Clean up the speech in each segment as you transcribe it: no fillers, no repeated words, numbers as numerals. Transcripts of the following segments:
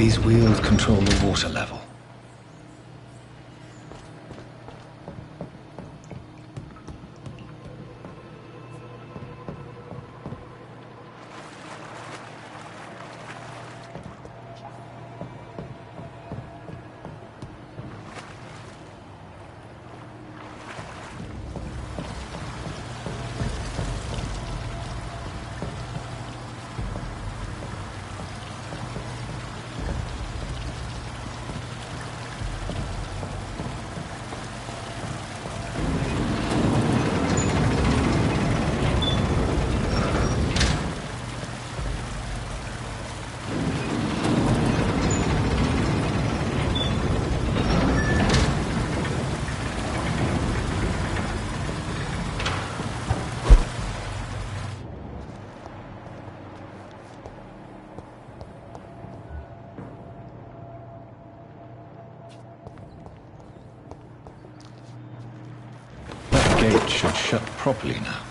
These wheels control the water level. Gate should shut properly now.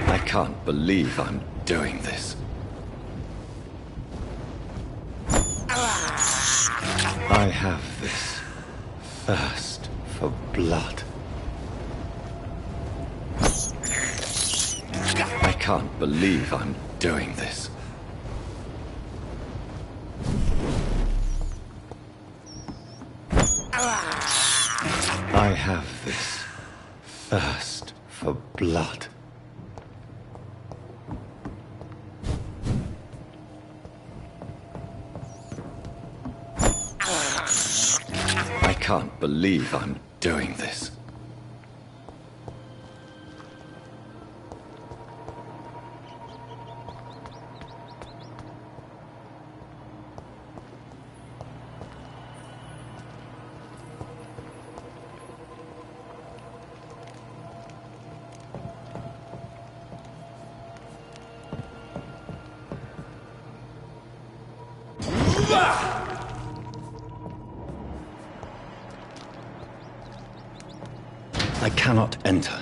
I can't believe I'm doing this. I have this thirst for blood. I can't believe I'm doing this. I have this thirst for blood. I can't believe I'm doing this. I cannot enter.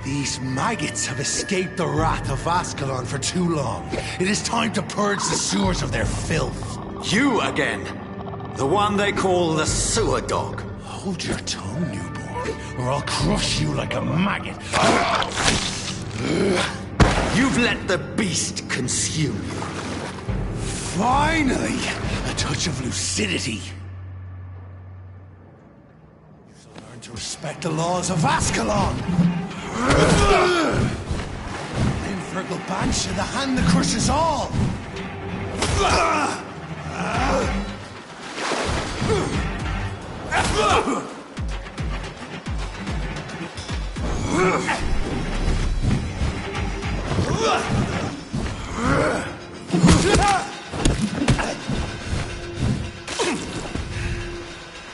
These maggots have escaped the wrath of Ascalon for too long. It is time to purge the sewers of their filth. You again! The one they call the sewer dog. Hold your tongue, newborn, or I'll crush you like a maggot. You've let the beast consume you. Finally! A touch of lucidity. You shall learn to respect the laws of Ascalon! Infernal Banshee, the hand that crushes all!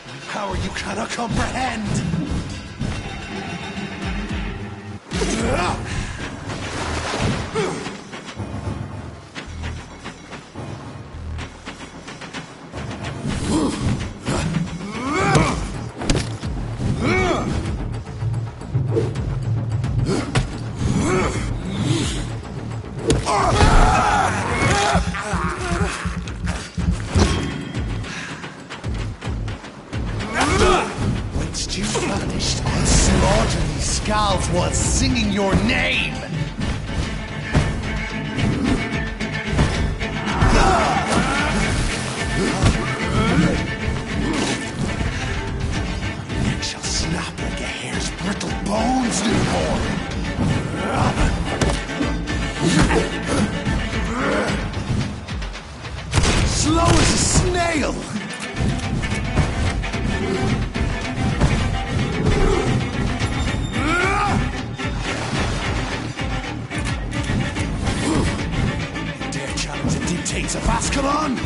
My power you cannot comprehend! Whilst you vanished, I'll slaughter these skulls while singing your name! Neck shall snap like a hare's brittle bones, newborn! Slow as a snail! Dare challenge the dictates of Ascalon?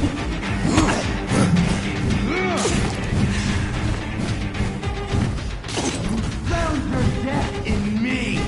Found your death in me!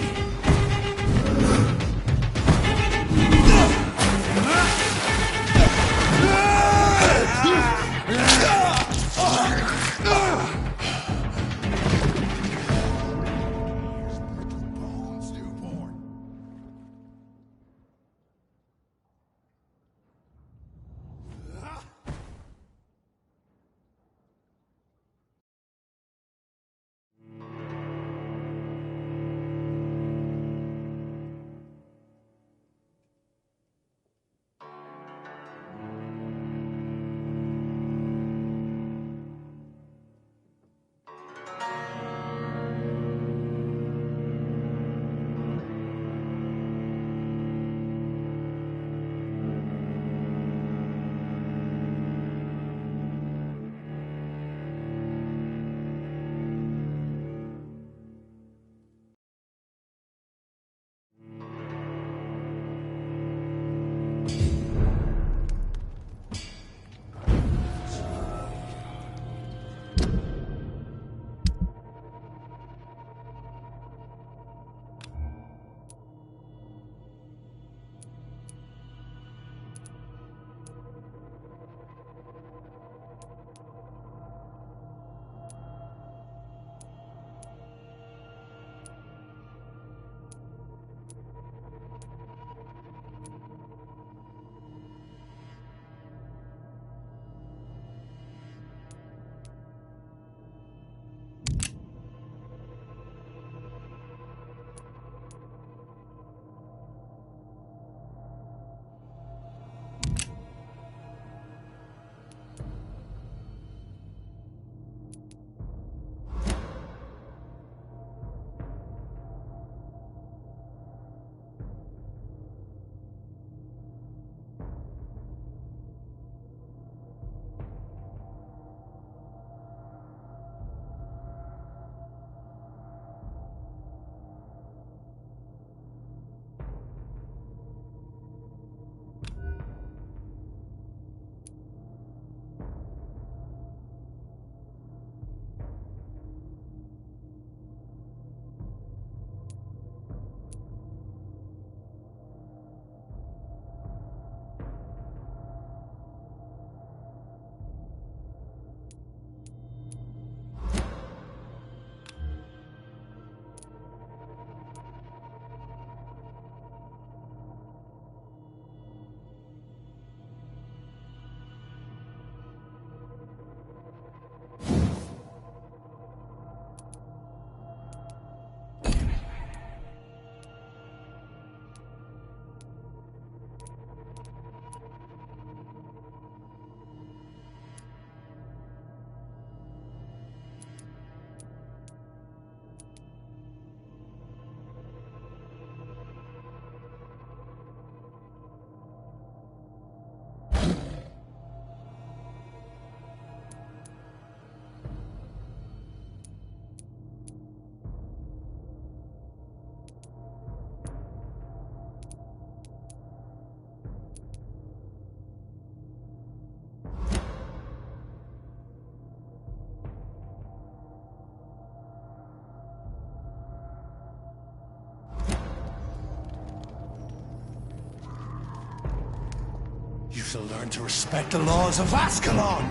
shall learn to respect the laws of Ascalon!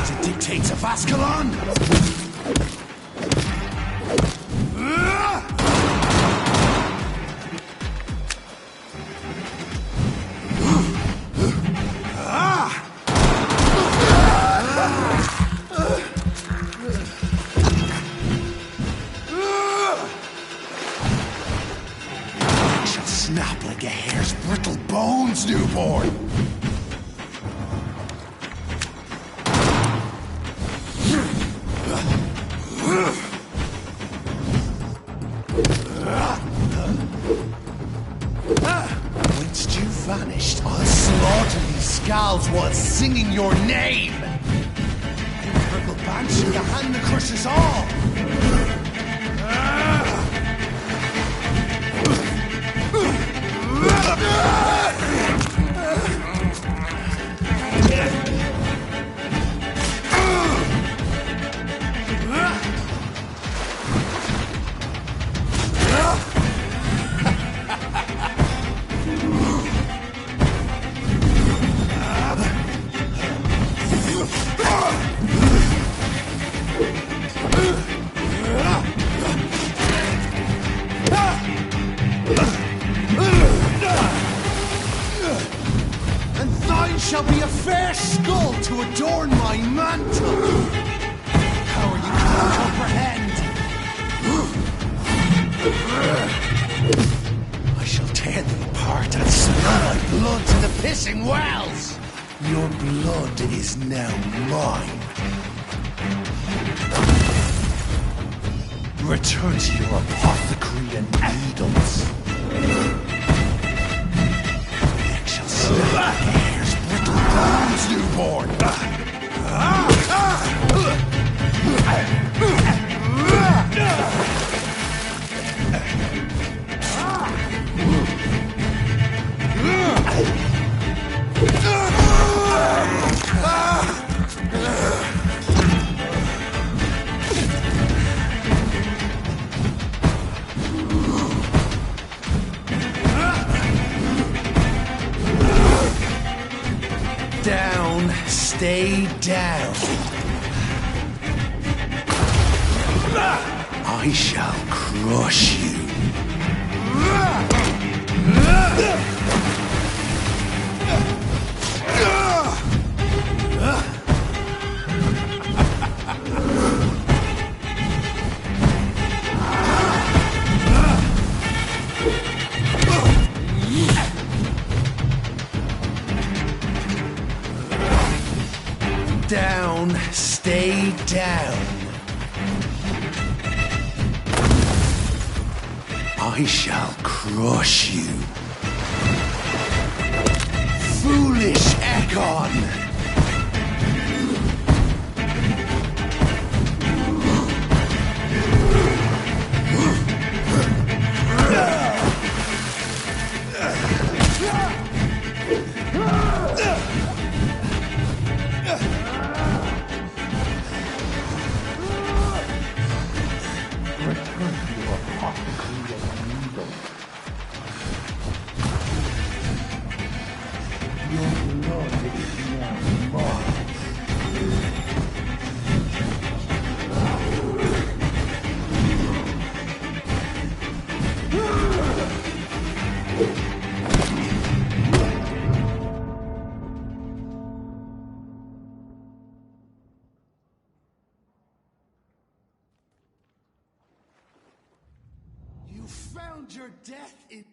The dictates of Ascalon! Snap like a hare's brittle bones, newborn! Whence you vanished, I'll slaughter these skulls while singing your name! Purple Banshee, the hand that crushes all! Shall be a fair skull to adorn my mantle. How are you to comprehend? I shall tear thee apart and spill my blood to the pissing wells. Your blood is now mine. Return to your apothecary and needles. Neck shall snap like a hare's brittle bones, newborn. Down, stay down. I shall crush you. Down, stay down. I shall crush you. Foolish Ekon! You found your death in...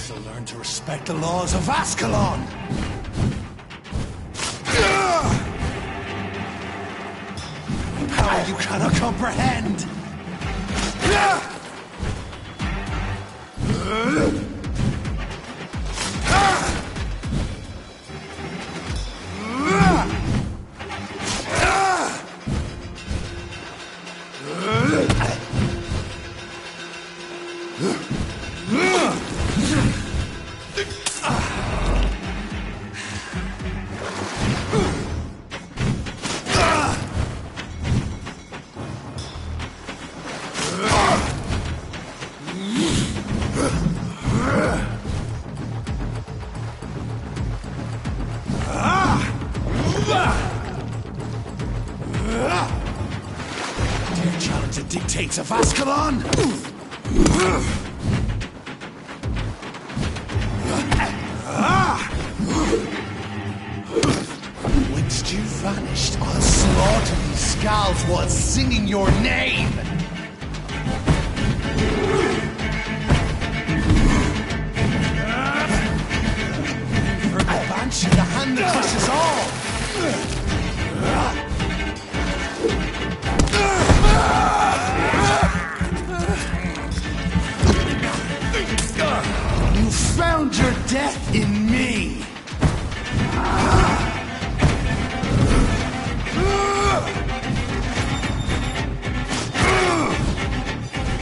So learn to respect the laws of Ascalon! Power you cannot comprehend! Dare challenge the dictates of Ascalon? Whilst you vanished, I'll slaughter these skulls while singing your name! For the Banshee, the hand that crushes all! You found your death in me!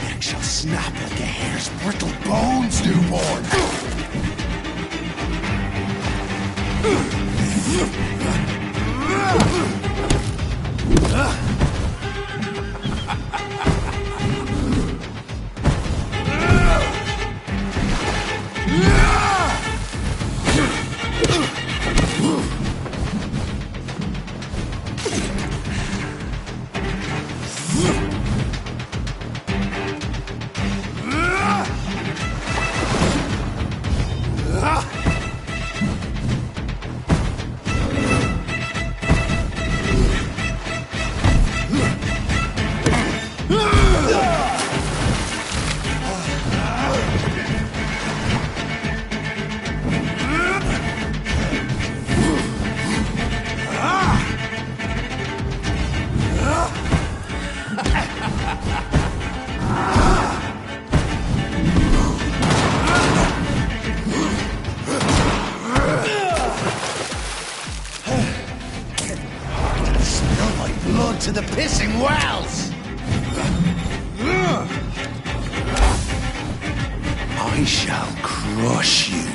Neck shall snap like a hare's brittle bones, newborn! To the pissing wells! I shall crush you.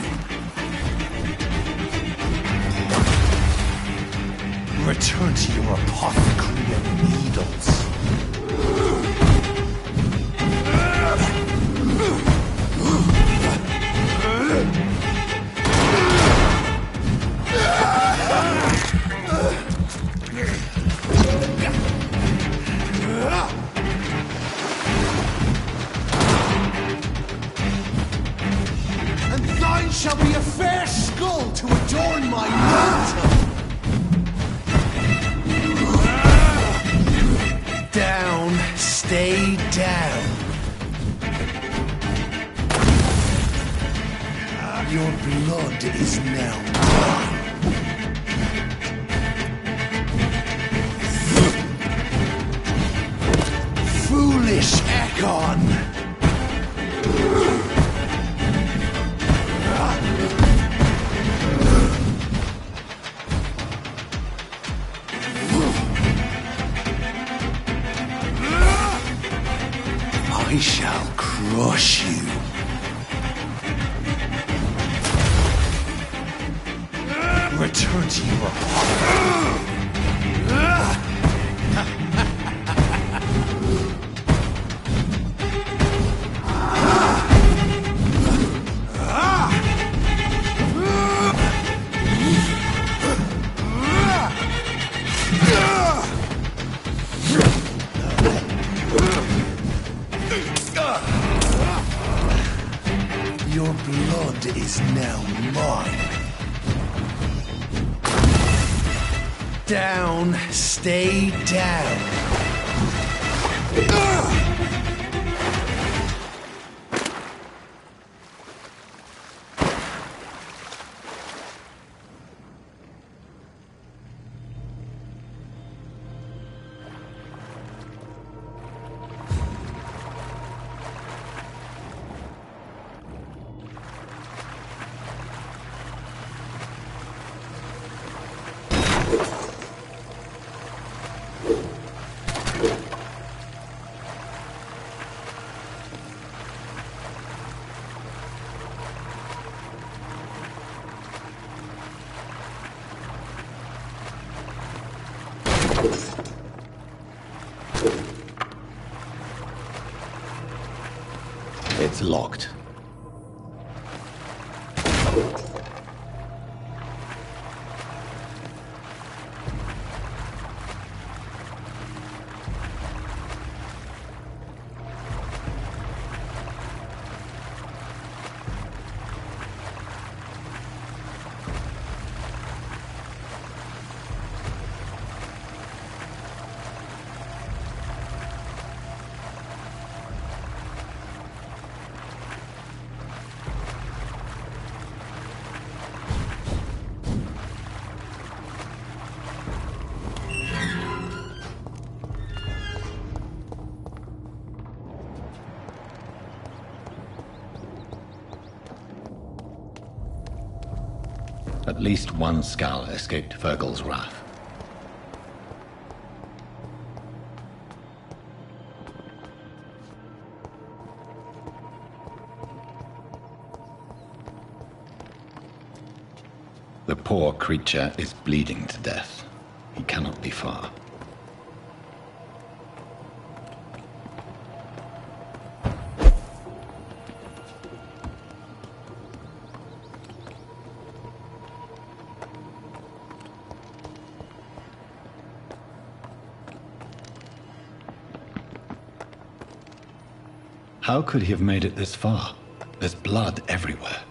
Return to your apothecary of needles. And thine shall be a fair skull to adorn my mantle. Down, stay down. Your blood is now mine. Foolish Ekon! I shall crush you. Return to your apothecary. Your blood is now mine. Down, stay down. It's locked. At least one Skull escaped Fergal's wrath. The poor creature is bleeding to death. He cannot be far. How could he have made it this far? There's blood everywhere.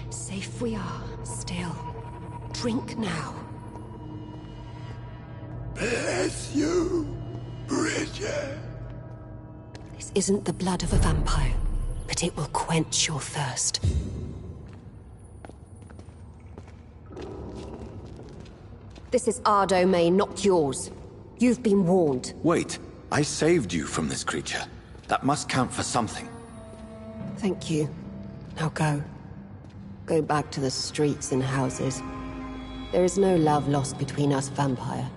Safe we are, still. Drink now. Bless you, Bridget. This isn't the blood of a vampire, but it will quench your thirst. This is our domain, not yours. You've been warned. Wait, I saved you from this creature. That must count for something. Thank you. Now go. Go back to the streets and houses. There is no love lost between us, Vampire.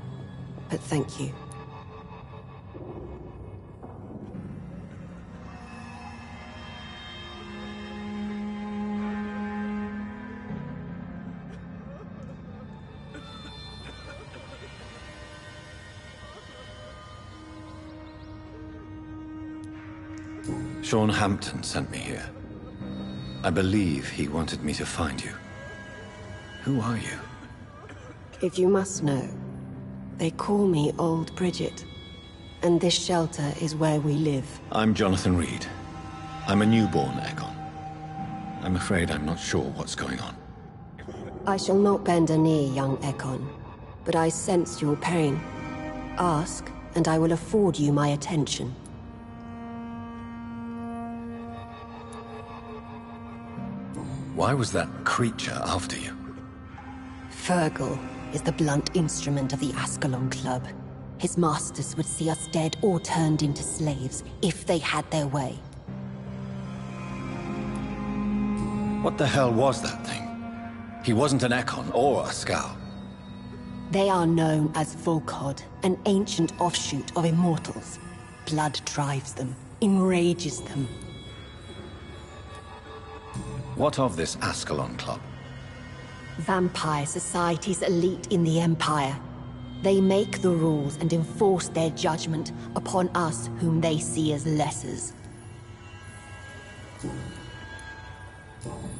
But thank you. Sean Hampton sent me here. I believe he wanted me to find you. Who are you? If you must know, they call me Old Bridget. And this shelter is where we live. I'm Jonathan Reed. I'm a newborn Egon. I'm afraid I'm not sure what's going on. I shall not bend a knee, young Ekon, but I sense your pain. Ask, and I will afford you my attention. Why was that creature after you? Fergal is the blunt instrument of the Ascalon Club. His masters would see us dead or turned into slaves, if they had their way. What the hell was that thing? He wasn't an Ekon or a Skal. They are known as Volkod, an ancient offshoot of immortals. Blood drives them, enrages them. What of this Ascalon Club? Vampire Society's elite in the Empire. They make the rules and enforce their judgment upon us whom they see as lessers.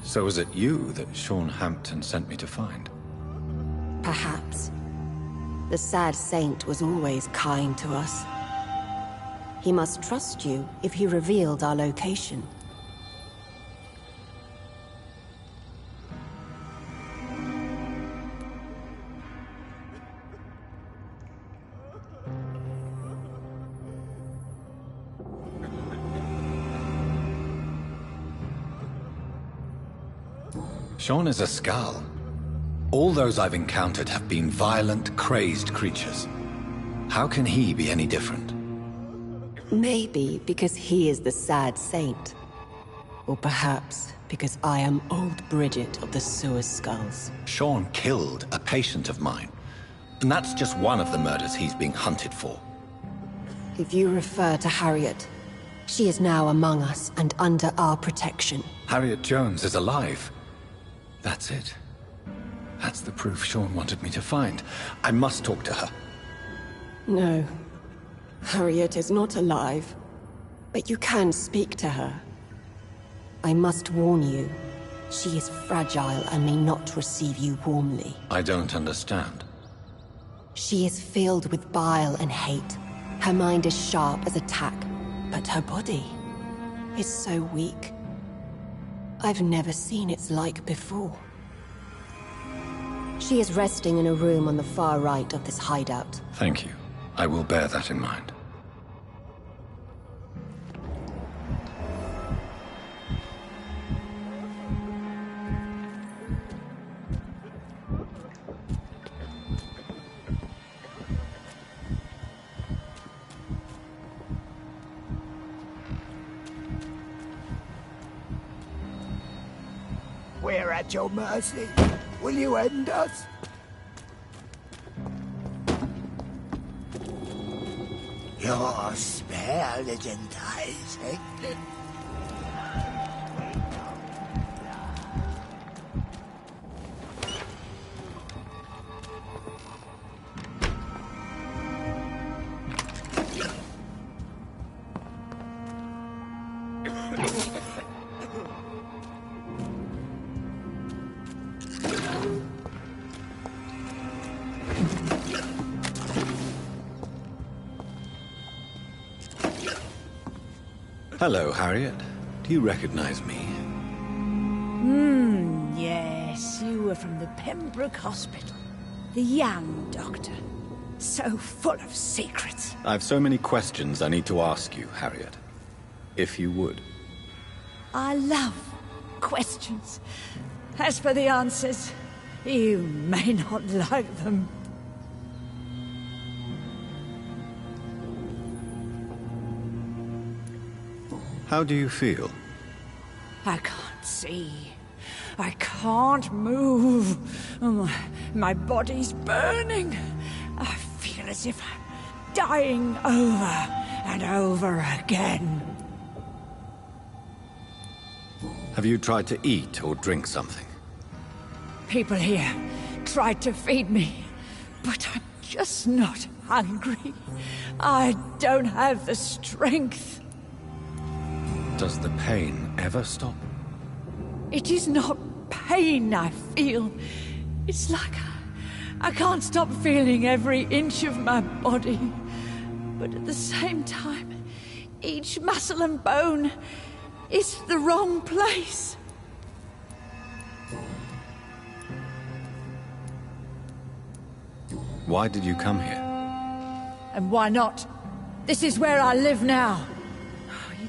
So was it you that Sean Hampton sent me to find? Perhaps. The sad saint was always kind to us. He must trust you if he revealed our location. Sean is a Skull. All those I've encountered have been violent, crazed creatures. How can he be any different? Maybe because he is the sad saint. Or perhaps because I am old Bridget of the Sewer Skulls. Sean killed a patient of mine. And that's just one of the murders he's being hunted for. If you refer to Harriet, she is now among us and under our protection. Harriet Jones is alive. That's it. That's the proof Sean wanted me to find. I must talk to her. No. Harriet is not alive. But you can speak to her. I must warn you. She is fragile and may not receive you warmly. I don't understand. She is filled with bile and hate. Her mind is sharp as a tack, but her body is so weak. I've never seen its like before. She is resting in a room on the far right of this hideout. Thank you. I will bear that in mind. We're at your mercy. Will you end us? Your spell is enticing. Hello, Harriet. Do you recognize me? Yes, you were from the Pembroke Hospital. The young doctor. So full of secrets. I have so many questions I need to ask you, Harriet. If you would. I love questions. As for the answers, you may not like them. How do you feel? I can't see. I can't move. My body's burning. I feel as if I'm dying over and over again. Have you tried to eat or drink something? People here tried to feed me, but I'm just not hungry. I don't have the strength. Does the pain ever stop? It is not pain I feel. It's like I can't stop feeling every inch of my body. But at the same time, each muscle and bone is the wrong place. Why did you come here? And why not? This is where I live now.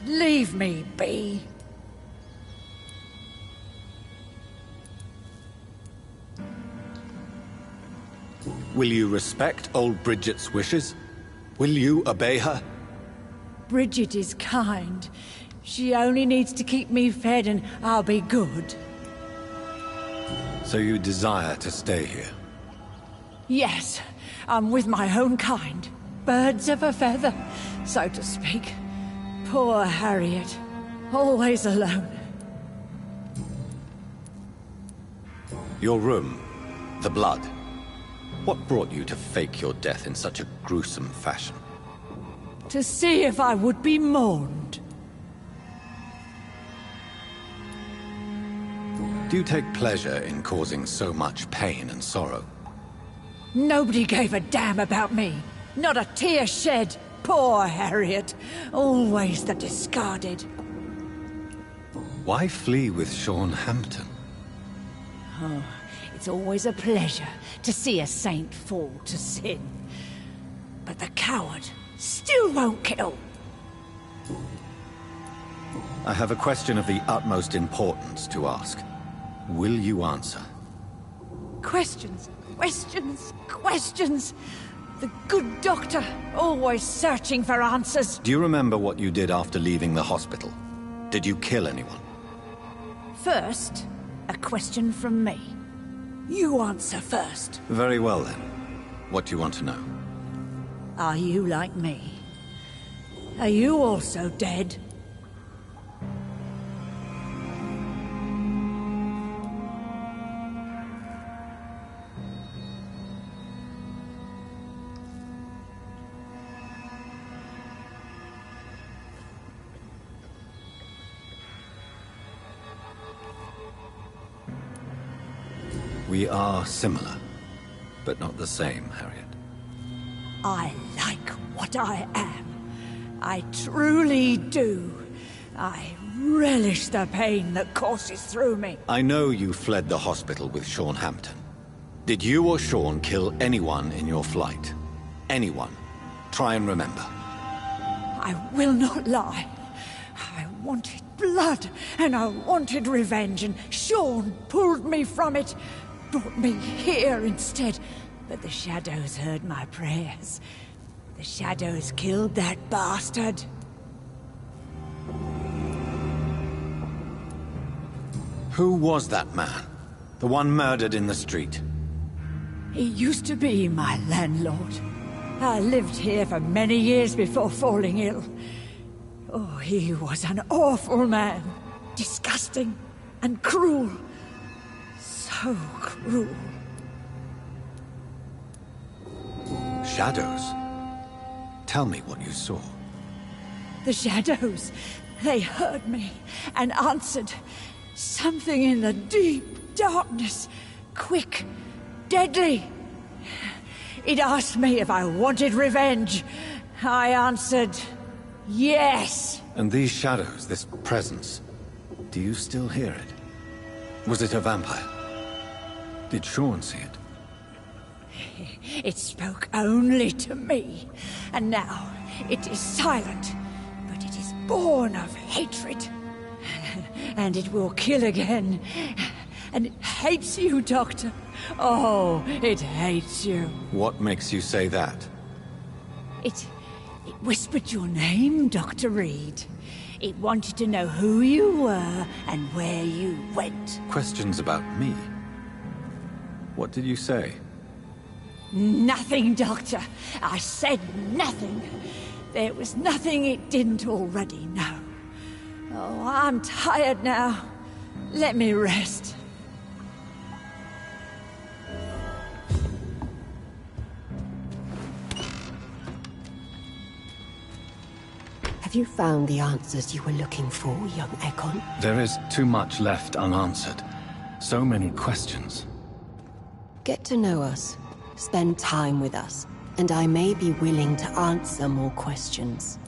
Leave me be. Will you respect old Bridget's wishes? Will you obey her? Bridget is kind. She only needs to keep me fed and I'll be good. So you desire to stay here? Yes, I'm with my own kind. Birds of a feather, so to speak. Poor Harriet. Always alone. Your room, the blood. What brought you to fake your death in such a gruesome fashion? To see if I would be mourned. Do you take pleasure in causing so much pain and sorrow? Nobody gave a damn about me. Not a tear shed. Poor Harriet. Always the discarded. Why flee with Sean Hampton? Oh, it's always a pleasure to see a saint fall to sin. But the coward still won't kill. I have a question of the utmost importance to ask. Will you answer? Questions, questions, questions. The good doctor, always searching for answers. Do you remember what you did after leaving the hospital? Did you kill anyone? First, a question from me. You answer first. Very well then. What do you want to know? Are you like me? Are you also dead? We are similar, but not the same, Harriet. I like what I am. I truly do. I relish the pain that courses through me. I know you fled the hospital with Sean Hampton. Did you or Sean kill anyone in your flight? Anyone? Try and remember. I will not lie. I wanted blood, and I wanted revenge, and Sean pulled me from it. Brought me here instead. But the shadows heard my prayers. The shadows killed that bastard. Who was that man? The one murdered in the street? He used to be my landlord. I lived here for many years before falling ill. Oh, he was an awful man. Disgusting and cruel. So cruel. Shadows? Tell me what you saw. The shadows, they heard me and answered. Something in the deep darkness. Quick, deadly. It asked me if I wanted revenge. I answered, yes. And these shadows, this presence, do you still hear it? Was it a vampire? Did Sean see it? It spoke only to me, and now it is silent, but it is born of hatred. And it will kill again. And it hates you, Doctor. Oh, it hates you. What makes you say that? It whispered your name, Dr. Reed. It wanted to know who you were and where you went. Questions about me? What did you say? Nothing, Doctor. I said nothing. There was nothing it didn't already know. Oh, I'm tired now. Let me rest. Have you found the answers you were looking for, young Ekon? There is too much left unanswered. So many questions. Get to know us. Spend time with us. And I may be willing to answer more questions.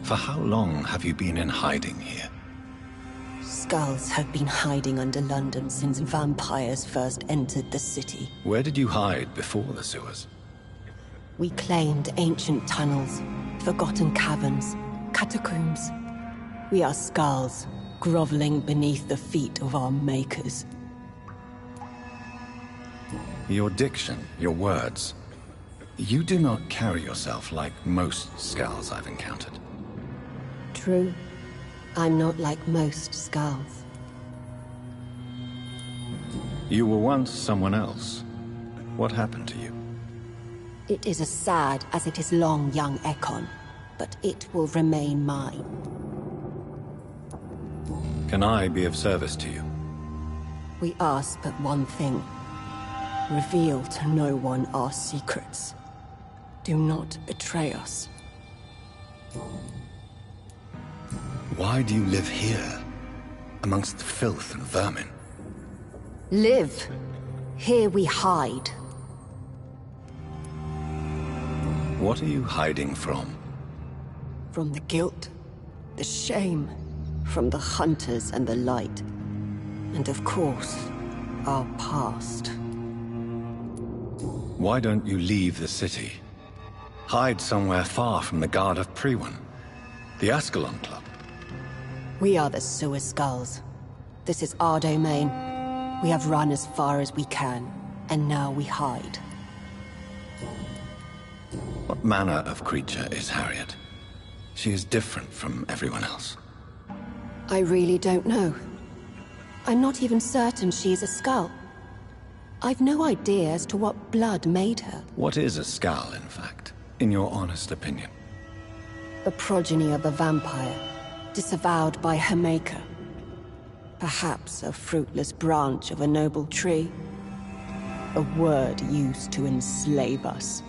For how long have you been in hiding here? Skulls have been hiding under London since vampires first entered the city. Where did you hide before the sewers? We claimed ancient tunnels, forgotten caverns, catacombs. We are skulls, groveling beneath the feet of our makers. Your diction, your words. You do not carry yourself like most skulls I've encountered. True. I'm not like most skulls. You were once someone else. What happened to you? It is as sad as it is long, young Ekon, but it will remain mine. Can I be of service to you? We ask but one thing. Reveal to no one our secrets. Do not betray us. Why do you live here, amongst the filth and vermin? Live. Here we hide. What are you hiding from? From the guilt, the shame, from the hunters and the light. And of course, our past. Why don't you leave the city? Hide somewhere far from the Guard of Priwen, the Ascalon Club. We are the Sewer Skulls. This is our domain. We have run as far as we can, and now we hide. What manner of creature is Harriet? She is different from everyone else. I really don't know. I'm not even certain she is a Skull. I've no idea as to what blood made her. What is a Skull, in fact, in your honest opinion? The progeny of a vampire, disavowed by her maker. Perhaps a fruitless branch of a noble tree. A word used to enslave us.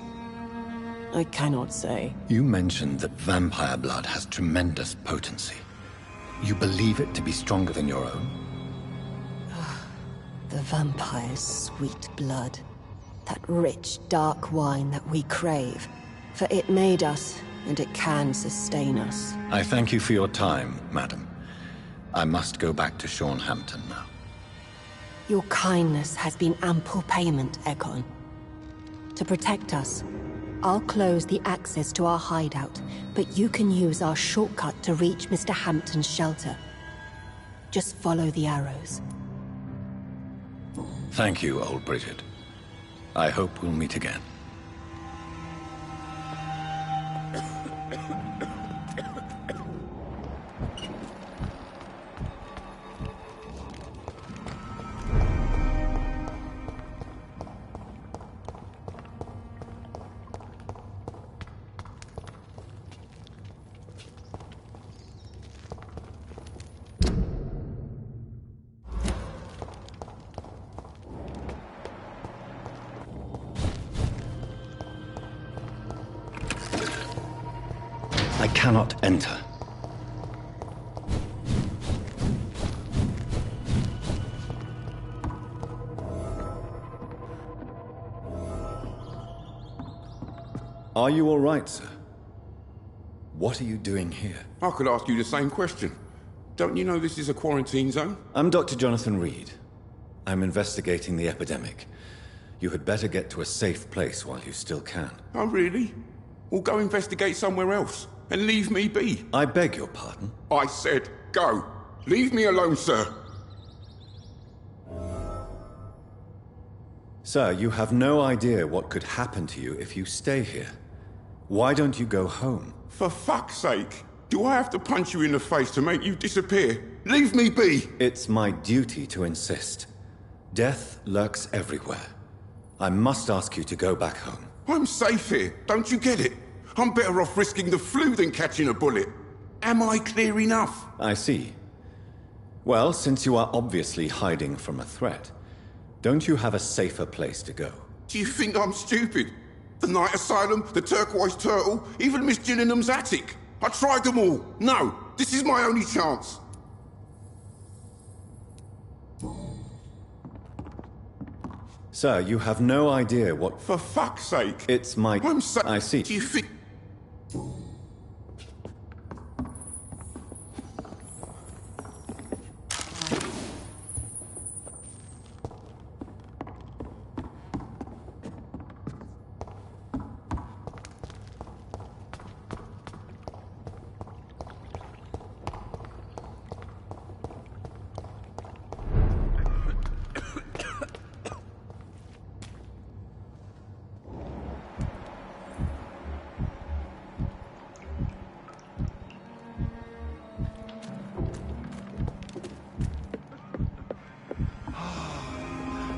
I cannot say. You mentioned that vampire blood has tremendous potency. You believe it to be stronger than your own? The vampire's sweet blood. That rich, dark wine that we crave. For it made us, and it can sustain us. I thank you for your time, madam. I must go back to Shornhampton now. Your kindness has been ample payment, Egon. To protect us, I'll close the access to our hideout, but you can use our shortcut to reach Mr. Hampton's shelter. Just follow the arrows. Thank you, old Bridget. I hope we'll meet again. I cannot enter. Are you all right, sir? What are you doing here? I could ask you the same question. Don't you know this is a quarantine zone? I'm Dr. Jonathan Reed. I'm investigating the epidemic. You had better get to a safe place while you still can. Oh, really? Well, go investigate somewhere else. And leave me be. I beg your pardon? I said, go. Leave me alone, sir. Sir, you have no idea what could happen to you if you stay here. Why don't you go home? For fuck's sake. Do I have to punch you in the face to make you disappear? Leave me be. It's my duty to insist. Death lurks everywhere. I must ask you to go back home. I'm safe here. Don't you get it? I'm better off risking the flu than catching a bullet. Am I clear enough? I see. Well, since you are obviously hiding from a threat, don't you have a safer place to go? Do you think I'm stupid? The Night Asylum, the Turquoise Turtle, even Miss Gillingham's attic. I tried them all. No, this is my only chance. Sir, you have no idea what... For fuck's sake. It's my... I see. Do you think...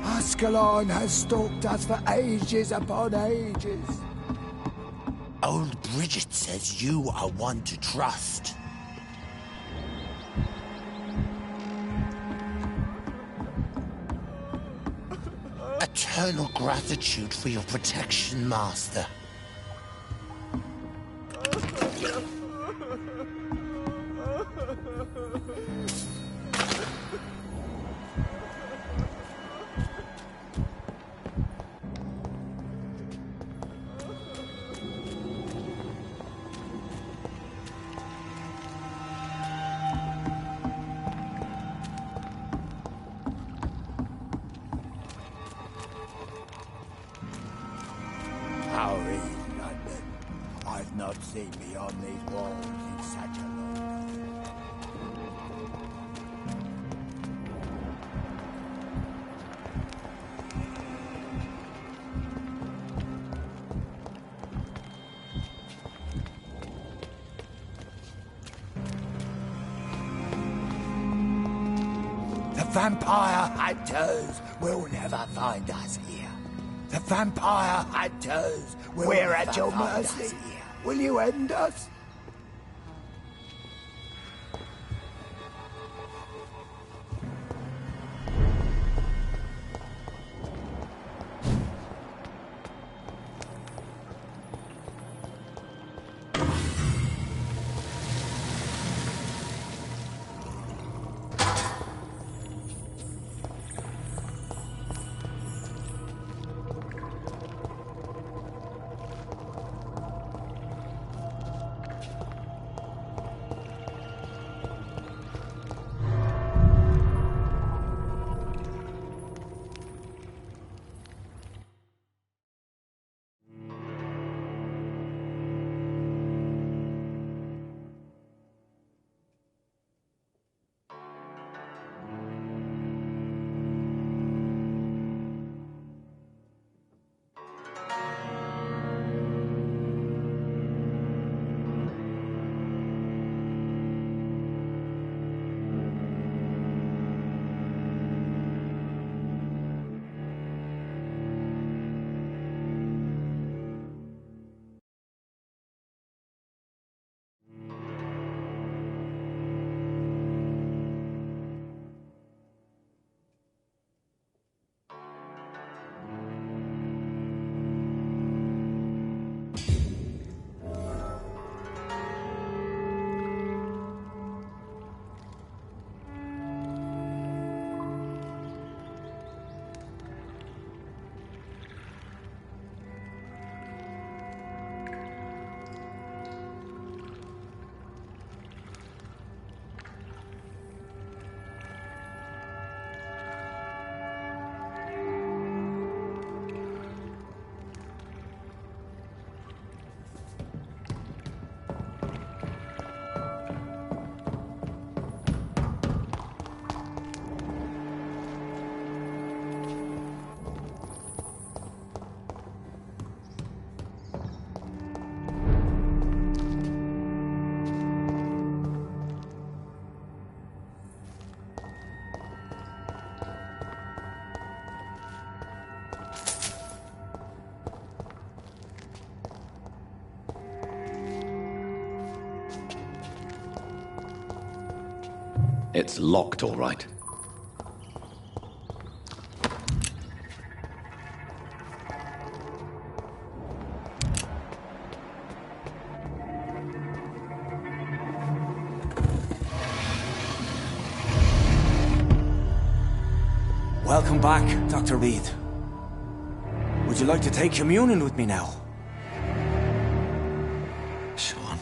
Ascalon has stalked us for ages upon ages. Old Bridget says you are one to trust. eternal gratitude for your protection, Master. How is London? I've not seen beyond these walls in such a long time. The vampire hunters will never find us here. The vampire hunters will We're at your mercy. Will you end us? It's locked, all right. Welcome back, Dr. Reed. Would you like to take communion with me now? Sean,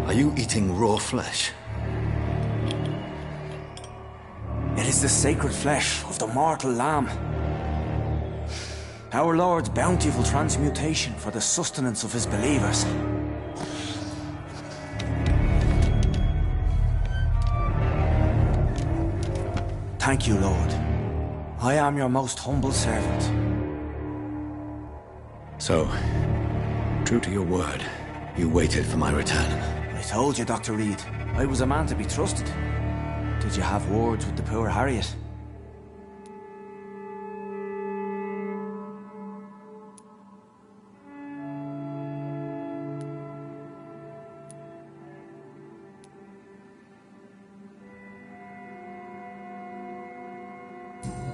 are you eating raw flesh? It is the sacred flesh of the mortal lamb. Our Lord's bountiful transmutation for the sustenance of his believers. Thank you, Lord. I am your most humble servant. So, true to your word, you waited for my return. I told you, Dr. Reed, I was a man to be trusted. Did you have words with the poor Harriet?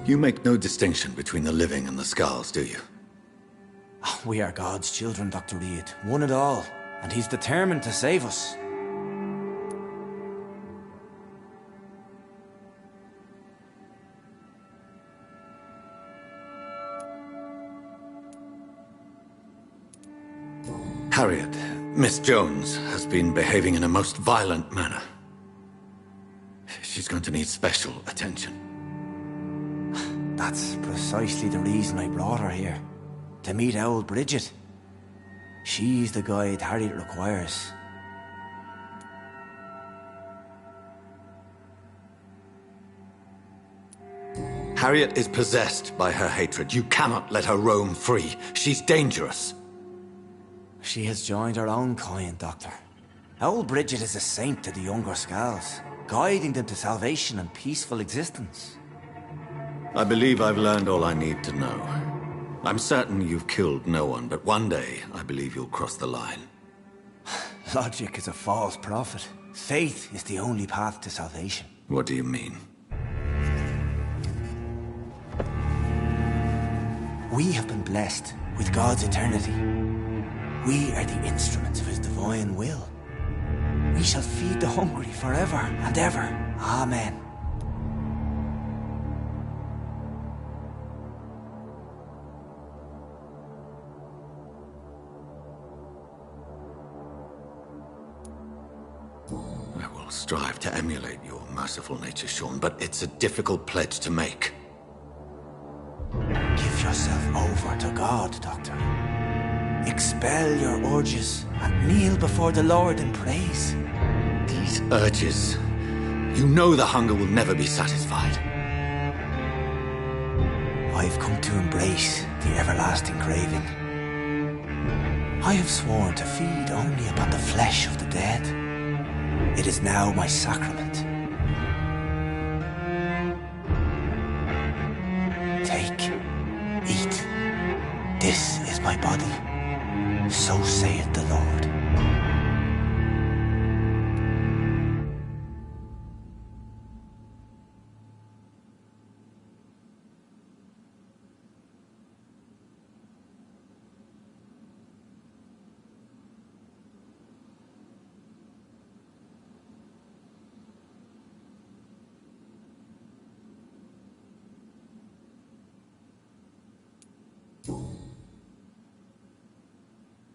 You make no distinction between the living and the Skulls, do you? We are God's children, Dr. Reed. One and all. And he's determined to save us. Harriet, Miss Jones has been behaving in a most violent manner. She's going to need special attention. That's precisely the reason I brought her here. To meet old Bridget. She's the guide Harriet requires. Harriet is possessed by her hatred. You cannot let her roam free. She's dangerous. She has joined her own kind, Doctor. Old Bridget is a saint to the younger Skulls, guiding them to salvation and peaceful existence. I believe I've learned all I need to know. I'm certain you've killed no one, but one day I believe you'll cross the line. Logic is a false prophet. Faith is the only path to salvation. What do you mean? We have been blessed with God's eternity. We are the instruments of his divine will. We shall feed the hungry forever and ever. Amen. I will strive to emulate your merciful nature, Sean, but it's a difficult pledge to make. Give yourself over to God, Doctor. Expel your urges and kneel before the Lord in praise. These urges... You know the hunger will never be satisfied. I've come to embrace the everlasting craving. I have sworn to feed only upon the flesh of the dead. It is now my sacrament. Take, eat. This is my body. So saith the Lord.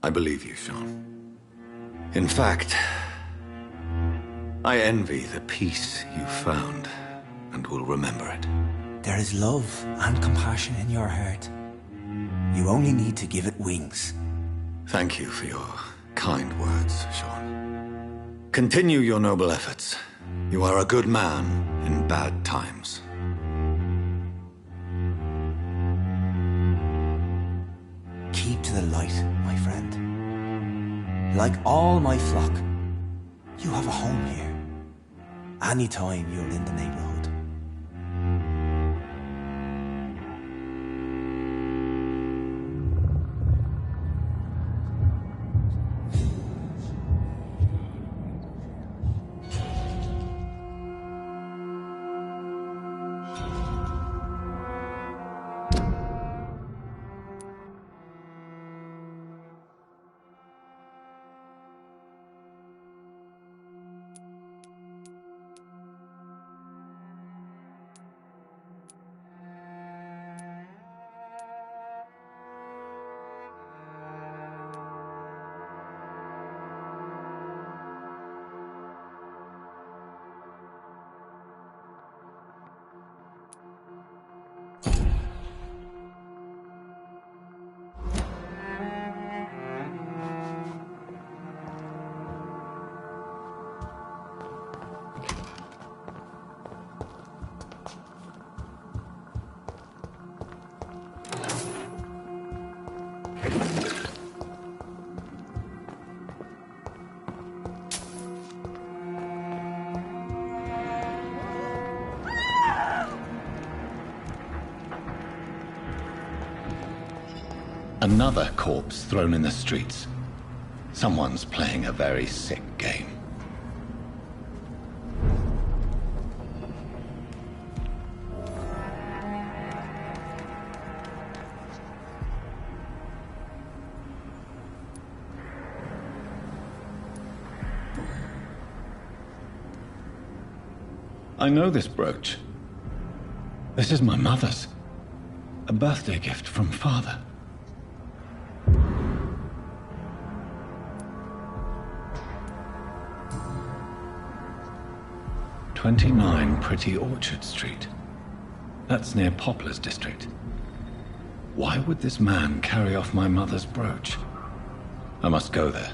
I believe you, Sean. In fact, I envy the peace you found, and will remember it. There is love and compassion in your heart. You only need to give it wings. Thank you for your kind words, Sean. Continue your noble efforts. You are a good man in bad times. Keep to the light, my friend. Like all my flock, you have a home here. Anytime you're in the neighborhood. Another corpse thrown in the streets. Someone's playing a very sick game. I know this brooch. This is my mother's. A birthday gift from father. "29 Pretty Orchard Street. That's near Poplar's district. Why would this man carry off my mother's brooch? I must go there.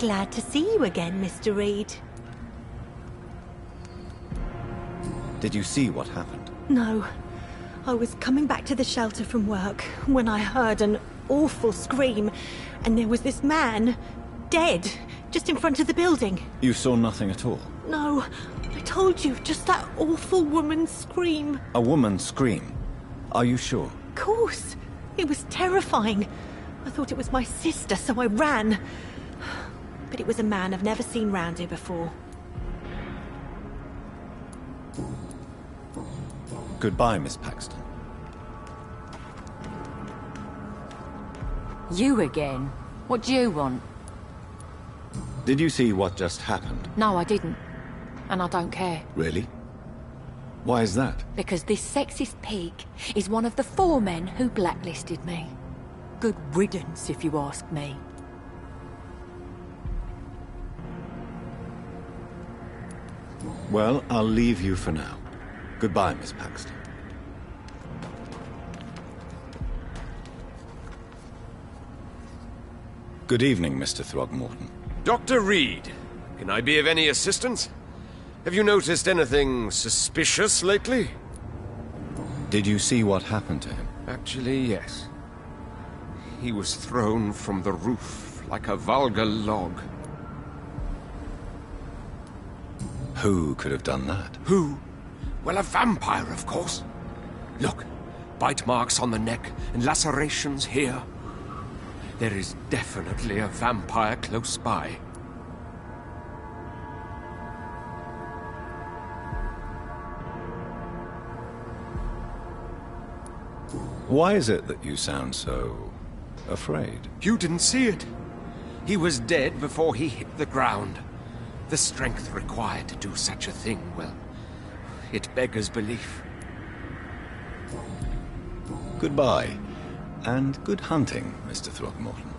Glad to see you again, Mr. Reed. Did you see what happened? No. I was coming back to the shelter from work when I heard an awful scream, and there was this man, dead, just in front of the building. You saw nothing at all? No, I told you, just that awful woman's scream. A woman scream? Are you sure? Of course. It was terrifying. I thought it was my sister, so I ran. But it was a man I've never seen round here before. Goodbye, Miss Paxton. You again? What do you want? Did you see what just happened? No, I didn't. And I don't care. Really? Why is that? Because this sexist pig is one of the 4 men who blacklisted me. Good riddance, if you ask me. Well, I'll leave you for now. Goodbye, Miss Paxton. Good evening, Mr. Throgmorton. Dr. Reed, can I be of any assistance? Have you noticed anything suspicious lately? Did you see what happened to him? Actually, yes. He was thrown from the roof like a vulgar log. Who could have done that? Who? Well, a vampire, of course. Look, bite marks on the neck and lacerations here. There is definitely a vampire close by. Why is it that you sound so afraid? You didn't see it. He was dead before he hit the ground. The strength required to do such a thing, well, it beggars belief. Goodbye, and good hunting, Mr. Throgmorton.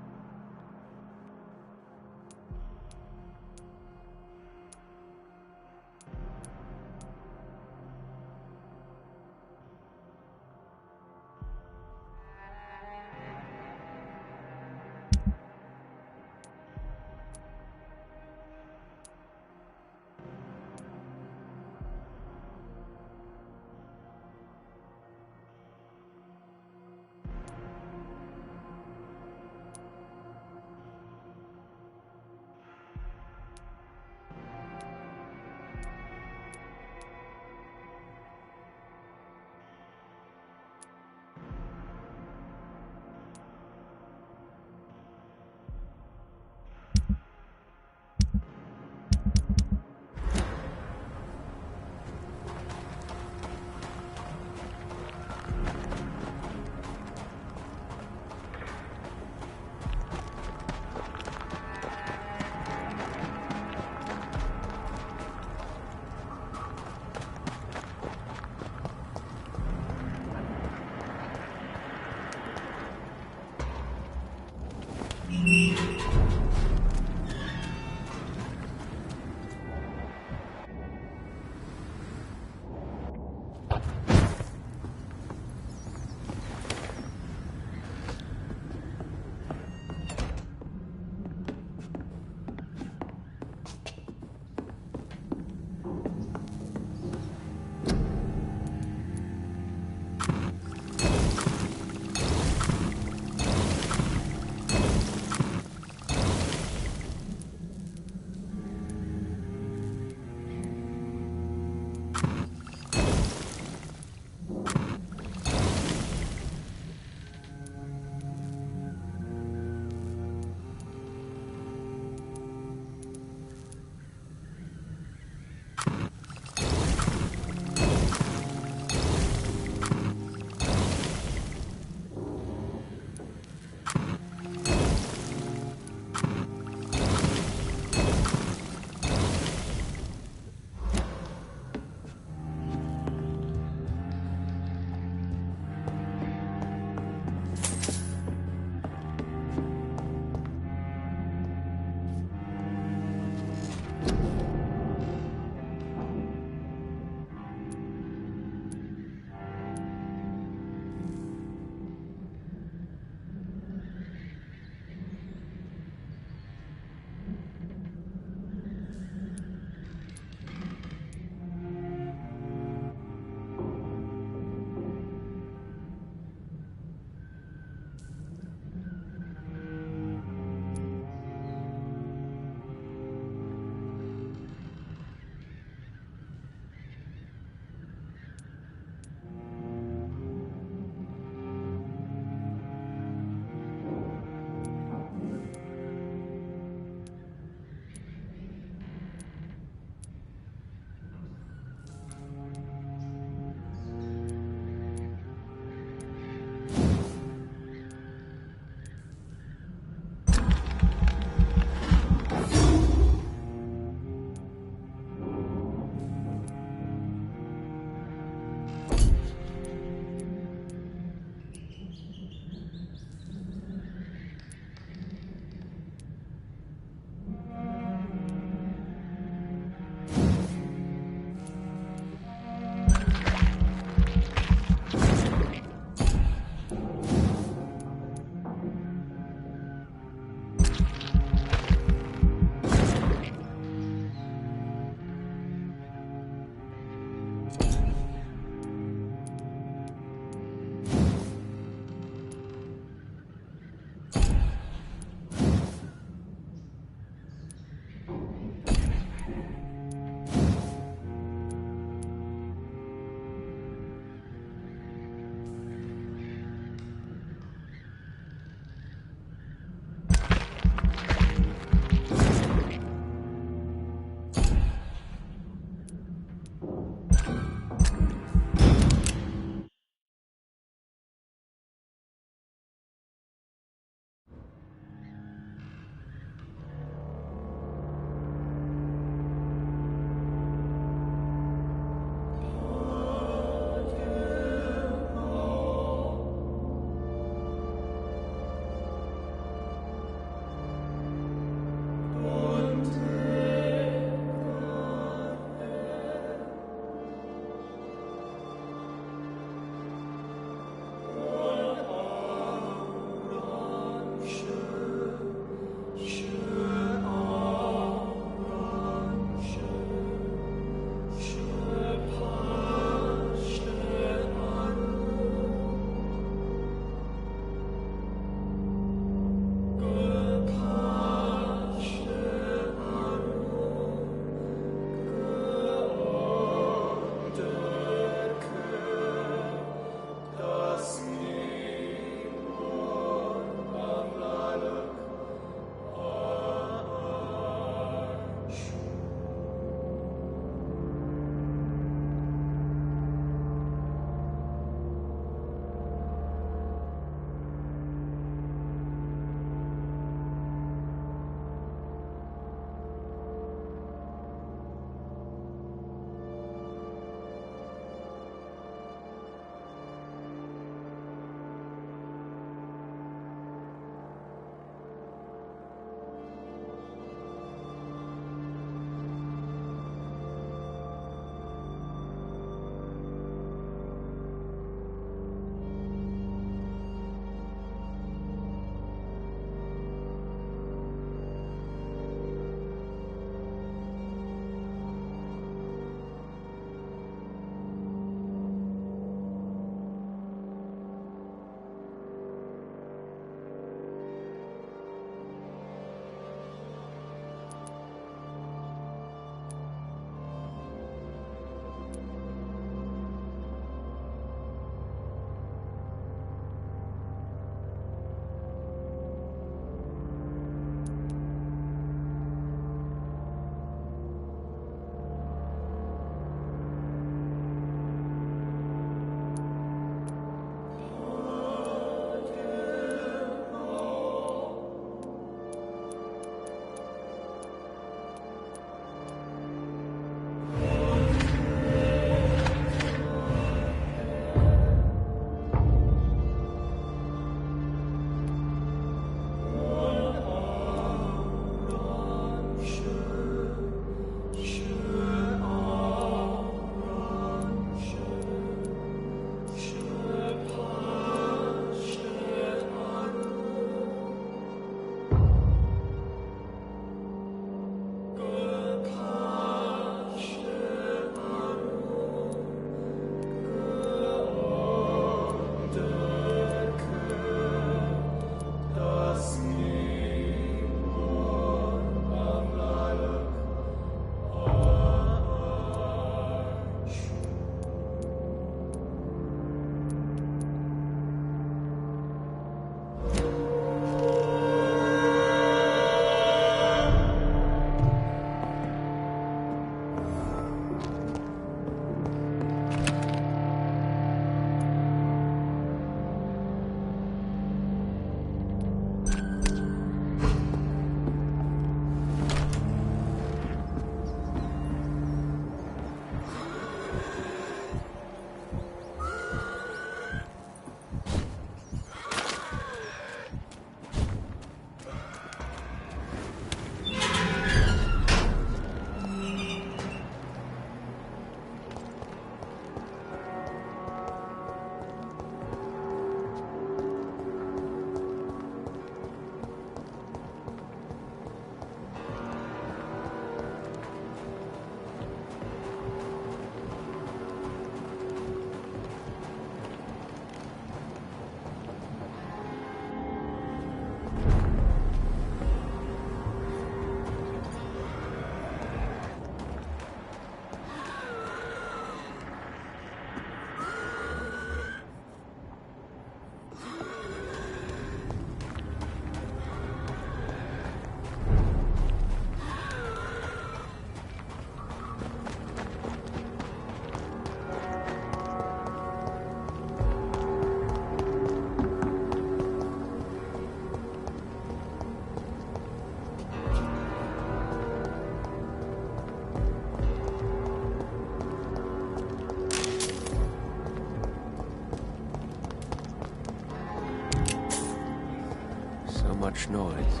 much noise.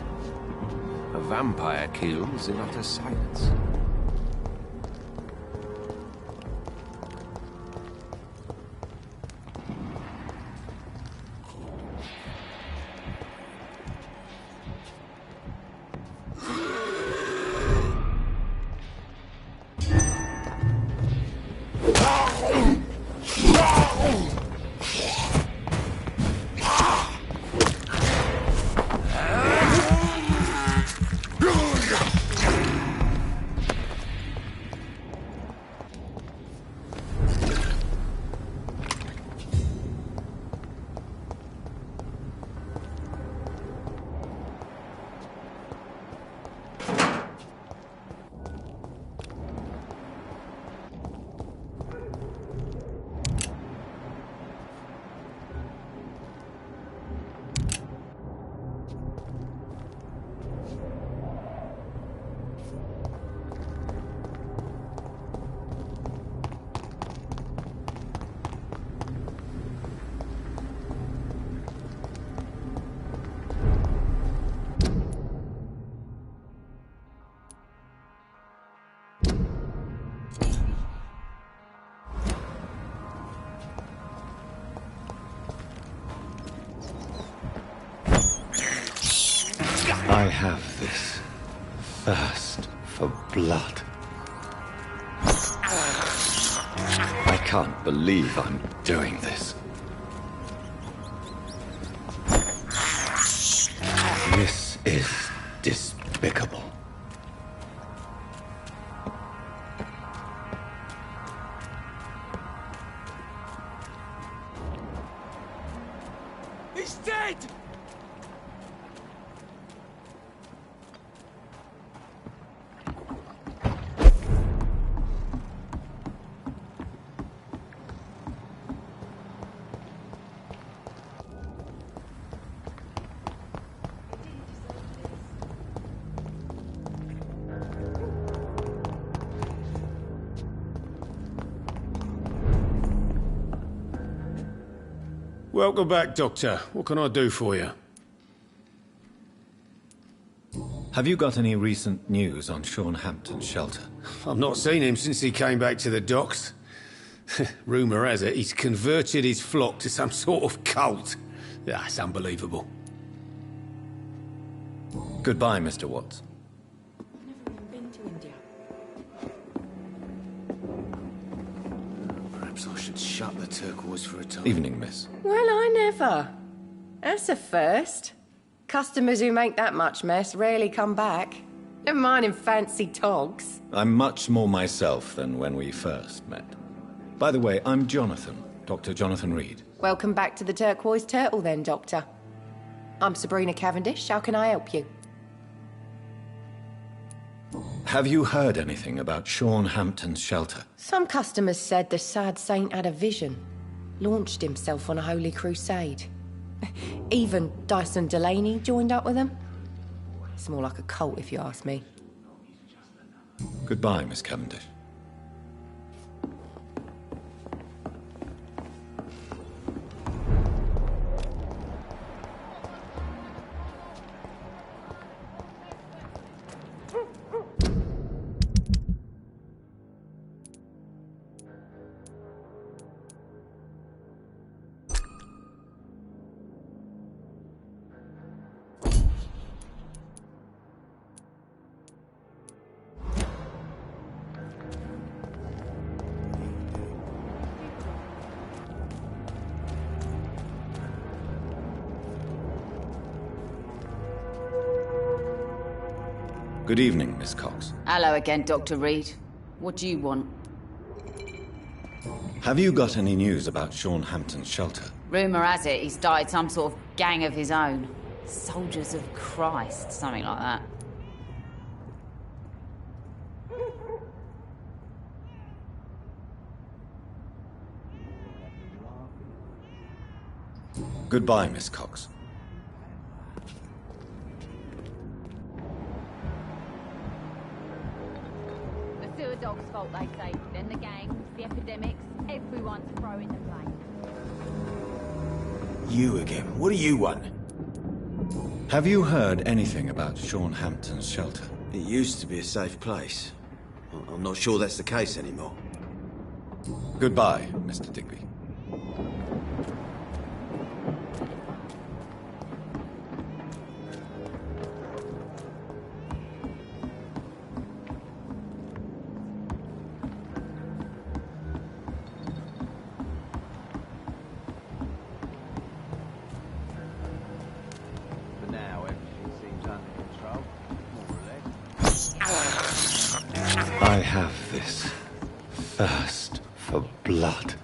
A vampire kills in utter silence. I have this thirst for blood. I can't believe I'm doing this. This is despicable. He's dead! Welcome back, Doctor. What can I do for you? Have you got any recent news on Sean Hampton's shelter? I've not seen him since he came back to the docks. Rumour has it he's converted his flock to some sort of cult. That's unbelievable. Goodbye, Mr. Watts. Perhaps I should shut the turquoise for a time. Evening, miss. Well, I never. That's a first. Customers who make that much mess rarely come back. Never mind in fancy togs. I'm much more myself than when we first met. By the way, I'm Jonathan, Dr. Jonathan Reed. Welcome back to the Turquoise Turtle then, Doctor. I'm Sabrina Cavendish. How can I help you? Have you heard anything about Sean Hampton's shelter? Some customers said the sad saint had a vision. Launched himself on a holy crusade. Even Dyson Delaney joined up with them. It's more like a cult, if you ask me. Goodbye, Miss Cavendish. Good evening, Miss Cox. Hello again, Dr. Reed. What do you want? Have you got any news about Sean Hampton's shelter? Rumour has it he's started some sort of gang of his own. Soldiers of Christ, something like that. Goodbye, Miss Cox. The sewer dog's fault, they say. Then the gangs, the epidemics, everyone's throwing the blame. You again. What do you want? Have you heard anything about Sean Hampton's shelter? It used to be a safe place. I'm not sure that's the case anymore. Goodbye, Mr. Digby. I have this thirst for blood.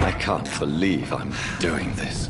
I can't believe I'm doing this.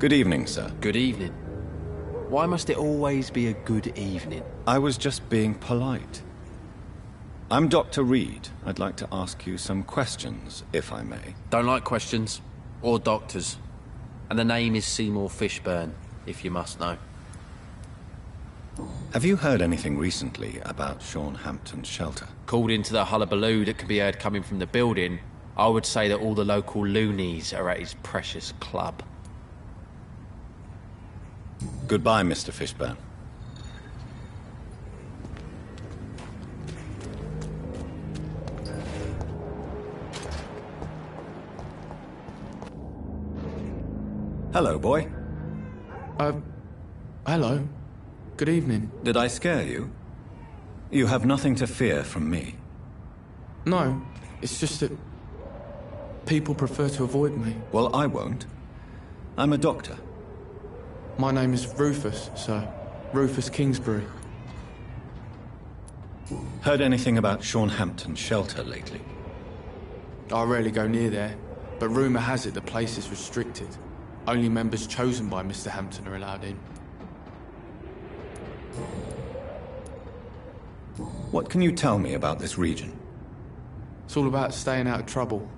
Good evening, sir. Good evening. Why must it always be a good evening? I was just being polite. I'm Dr. Reed. I'd like to ask you some questions, if I may. Don't like questions. Or doctors. And the name is Seymour Fishburne, if you must know. Have you heard anything recently about Sean Hampton's shelter? Called into the hullabaloo that can be heard coming from the building, I would say that all the local loonies are at his precious club. Goodbye, Mr. Fishburne. Hello, boy. Hello. Good evening. Did I scare you? You have nothing to fear from me. No, it's just that people prefer to avoid me. Well, I won't. I'm a doctor. My name is Rufus, sir. Rufus Kingsbury. Heard anything about Sean Hampton's shelter lately? I rarely go near there, but rumour has it the place is restricted. Only members chosen by Mr. Hampton are allowed in. What can you tell me about this region? It's all about staying out of trouble.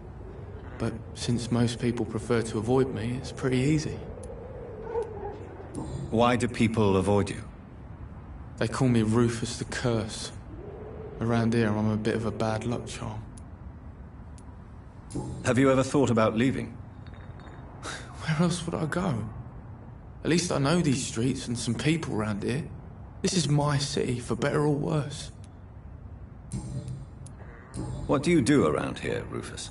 But since most people prefer to avoid me, it's pretty easy. Why do people avoid you? They call me Rufus the Curse. Around here, I'm a bit of a bad luck charm. Have you ever thought about leaving? Where else would I go? At least I know these streets and some people around here. This is my city, for better or worse. What do you do around here, Rufus?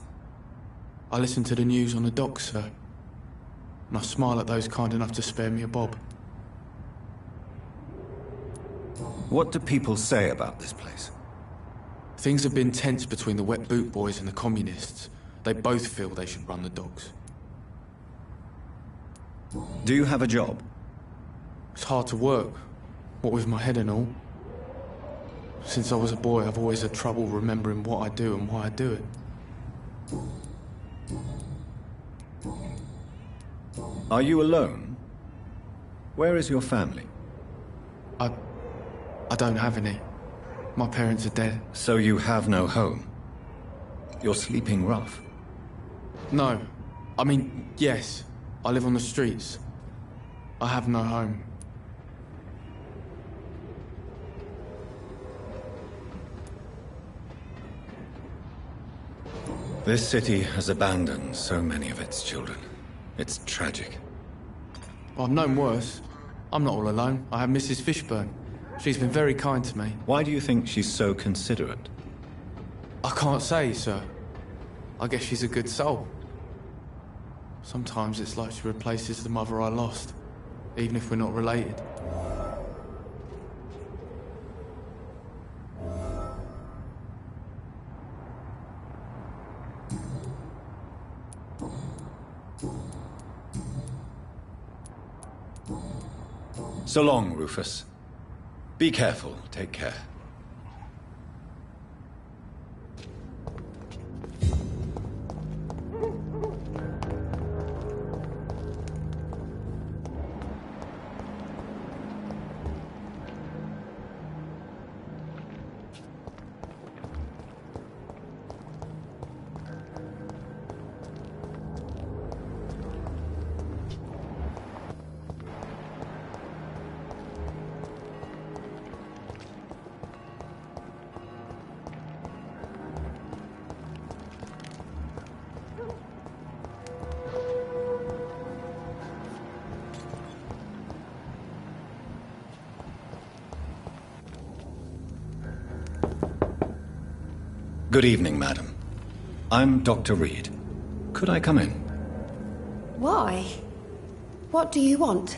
I listen to the news on the docks, sir. And I smile at those kind enough to spare me a bob. What do people say about this place? Things have been tense between the wet boot boys and the communists. They both feel they should run the docks. Do you have a job? It's hard to work, what with my head and all. Since I was a boy, I've always had trouble remembering what I do and why I do it. Are you alone? Where is your family? I don't have any. My parents are dead. So you have no home? You're sleeping rough? No. I mean, yes. I live on the streets. I have no home. This city has abandoned so many of its children. It's tragic. I've known worse. I'm not all alone. I have Mrs. Fishburne. She's been very kind to me. Why do you think she's so considerate? I can't say, sir. I guess she's a good soul. Sometimes it's like she replaces the mother I lost, even if we're not related. So long, Rufus. Be careful. Take care. Good evening, madam. I'm Dr. Reed. Could I come in? Why? What do you want?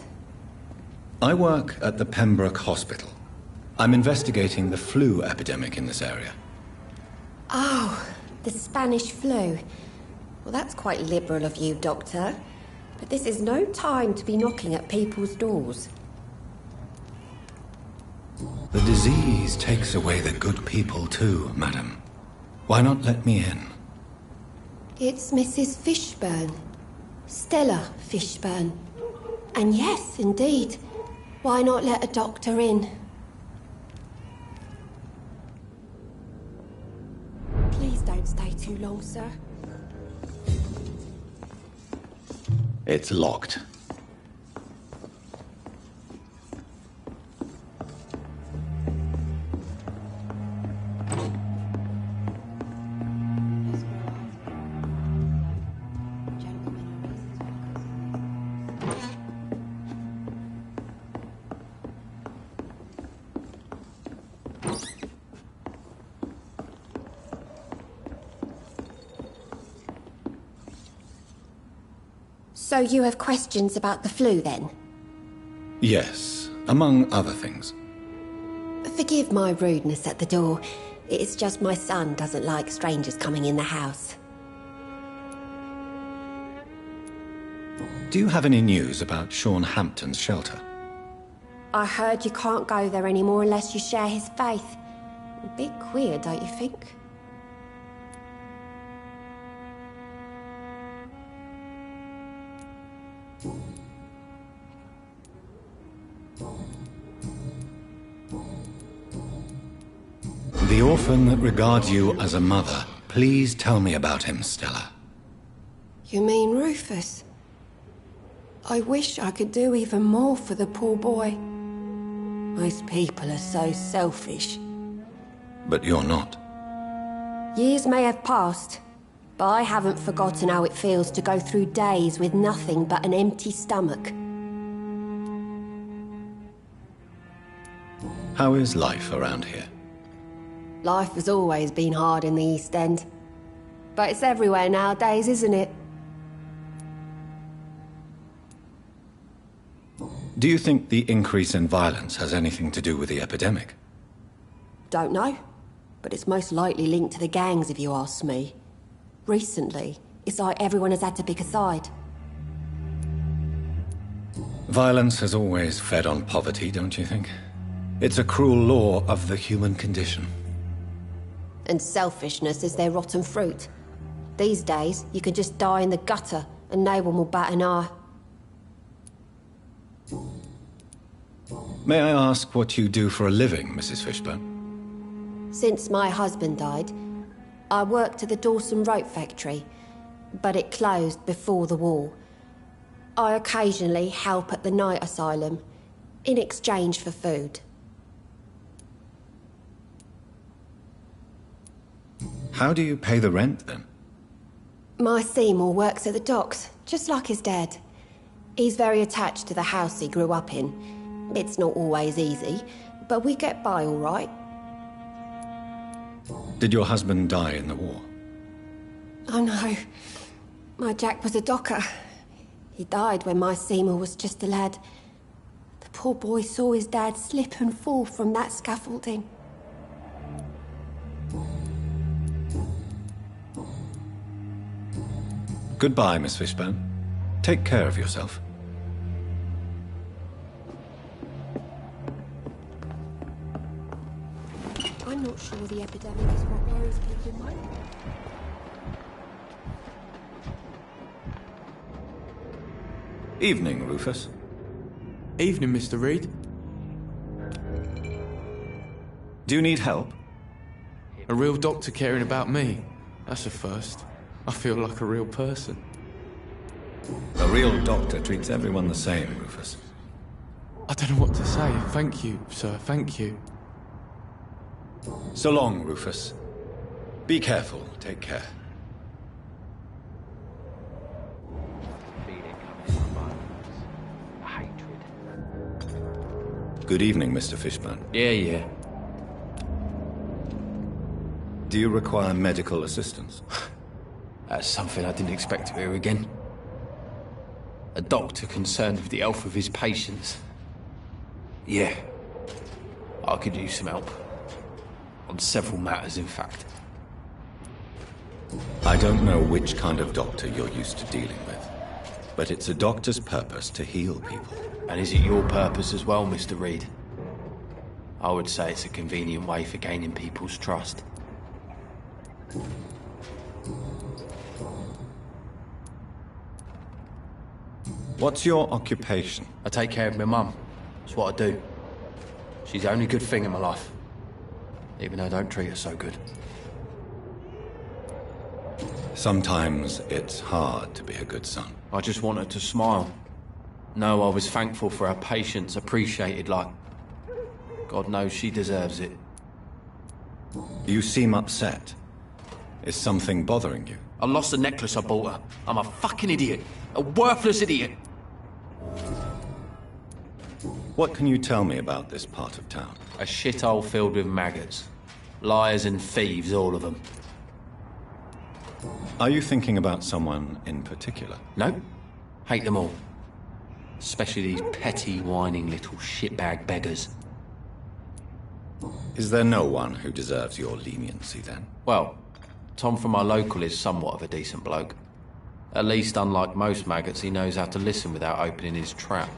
I work at the Pembroke Hospital. I'm investigating the flu epidemic in this area. Oh, the Spanish flu. Well, that's quite liberal of you, Doctor. But this is no time to be knocking at people's doors. The disease takes away the good people too, madam. Why not let me in? It's Mrs. Fishburne. Stella Fishburne. And yes, indeed. Why not let a doctor in? Please don't stay too long, sir. It's locked. So you have questions about the flu, then? Yes, among other things. Forgive my rudeness at the door. It's just my son doesn't like strangers coming in the house. Do you have any news about Sean Hampton's shelter? I heard you can't go there anymore unless you share his faith. A bit queer, don't you think? The orphan that regards you as a mother. Please tell me about him, Stella. You mean Rufus? I wish I could do even more for the poor boy. Most people are so selfish. But you're not. Years may have passed, but I haven't forgotten how it feels to go through days with nothing but an empty stomach. How is life around here? Life has always been hard in the East End. But it's everywhere nowadays, isn't it? Do you think the increase in violence has anything to do with the epidemic? Don't know. But it's most likely linked to the gangs, if you ask me. Recently, it's like everyone has had to pick a side. Violence has always fed on poverty, don't you think? It's a cruel law of the human condition. And selfishness is their rotten fruit. These days, you can just die in the gutter and no one will bat an eye. May I ask what you do for a living, Mrs. Fishburne? Since my husband died, I worked at the Dawson Rope Factory, but it closed before the war. I occasionally help at the night asylum, in exchange for food. How do you pay the rent, then? My Seymour works at the docks, just like his dad. He's very attached to the house he grew up in. It's not always easy, but we get by all right. Did your husband die in the war? Oh no. My Jack was a docker. He died when my Seymour was just a lad. The poor boy saw his dad slip and fall from that scaffolding. Goodbye, Miss Fishburne. Take care of yourself. I'm not sure the epidemic is what worries people most. Evening, Rufus. Evening, Mr. Reed. Do you need help? A real doctor caring about me. That's a first. I feel like a real person. A real doctor treats everyone the same, Rufus. I don't know what to say. Thank you, sir. Thank you. So long, Rufus. Be careful. Take care. Good evening, Mr. Fishburne. Yeah. Do you require medical assistance? That's something I didn't expect to hear again. A doctor concerned with the health of his patients. Yeah. I could use some help. On several matters, in fact. I don't know which kind of doctor you're used to dealing with, but it's a doctor's purpose to heal people. And is it your purpose as well, Mr. Reed? I would say it's a convenient way for gaining people's trust. What's your occupation? I take care of my mum. That's what I do. She's the only good thing in my life. Even though I don't treat her so good. Sometimes it's hard to be a good son. I just want her to smile. No, I was thankful for her patience, appreciated like... God knows she deserves it. You seem upset. Is something bothering you? I lost the necklace I bought her. I'm a fucking idiot. A worthless idiot. What can you tell me about this part of town? A shithole filled with maggots. Liars and thieves, all of them. Are you thinking about someone in particular? No. Hate them all. Especially these petty, whining little shitbag beggars. Is there no one who deserves your leniency, then? Well, Tom from my local is somewhat of a decent bloke. At least, unlike most maggots, he knows how to listen without opening his trap.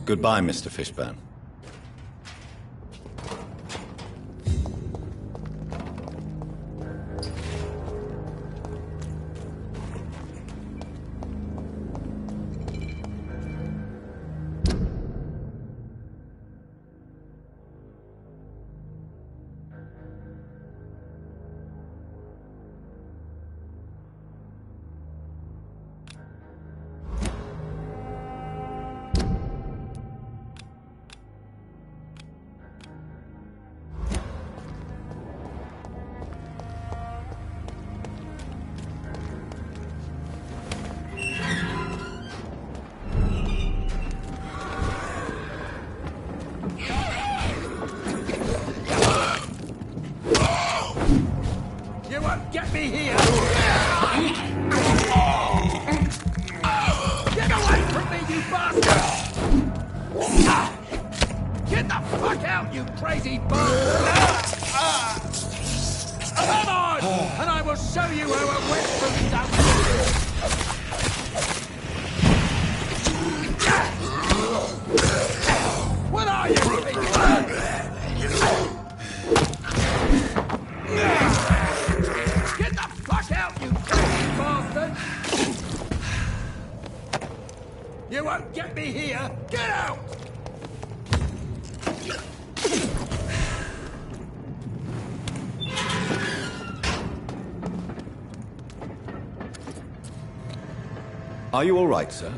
Goodbye, Mr. Fishburne. Get me here! Get away from me, you bastard! Get the fuck out, you crazy bastard! Come on! And I will show you how a wet food does. What are you, Get the fuck out, you crazy bastard! You me here! Get out! Are you all right, sir?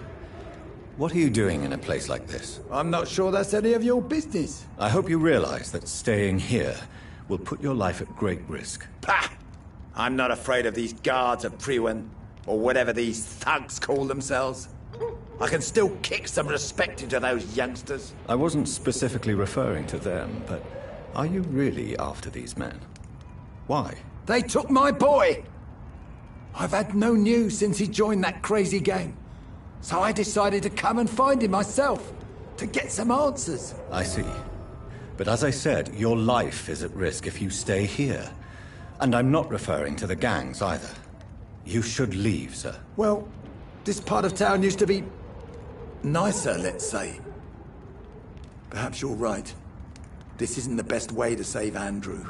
What are you doing in a place like this? I'm not sure that's any of your business. I hope you realize that staying here will put your life at great risk. Pah! I'm not afraid of these guards of Priwen, or whatever these thugs call themselves. I can still kick some respect into those youngsters. I wasn't specifically referring to them, but are you really after these men? Why? They took my boy! I've had no news since he joined that crazy gang. So I decided to come and find him myself, to get some answers. I see. But as I said, your life is at risk if you stay here. And I'm not referring to the gangs either. You should leave, sir. Well, this part of town used to be nicer, let's say. Perhaps you're right. This isn't the best way to save Andrew.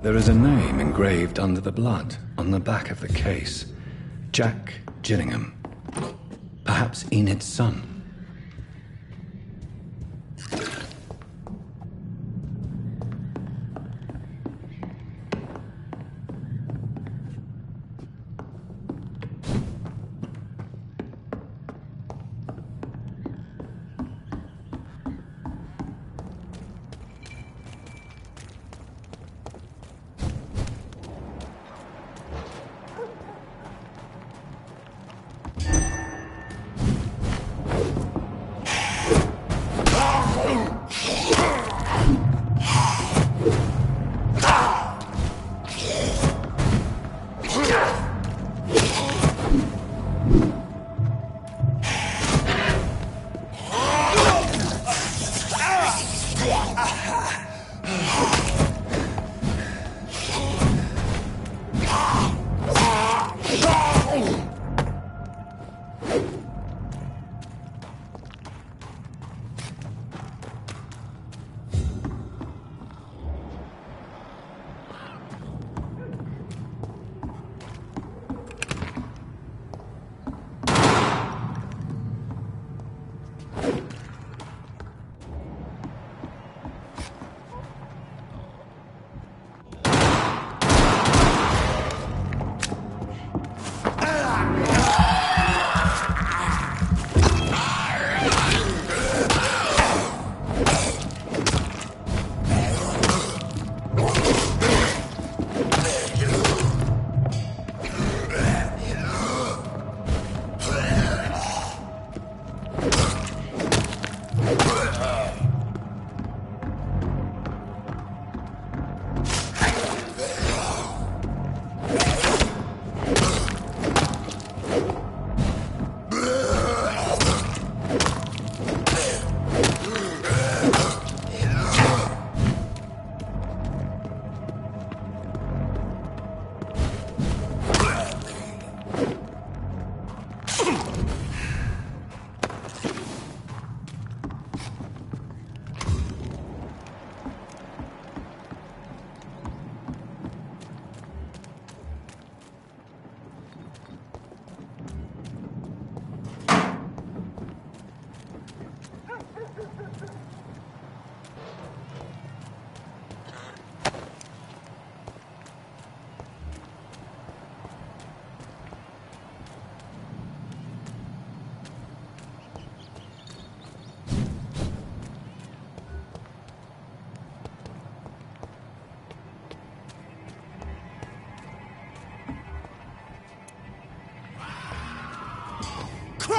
There is a name engraved under the blood on the back of the case. Jack Gillingham. Perhaps Enid's son.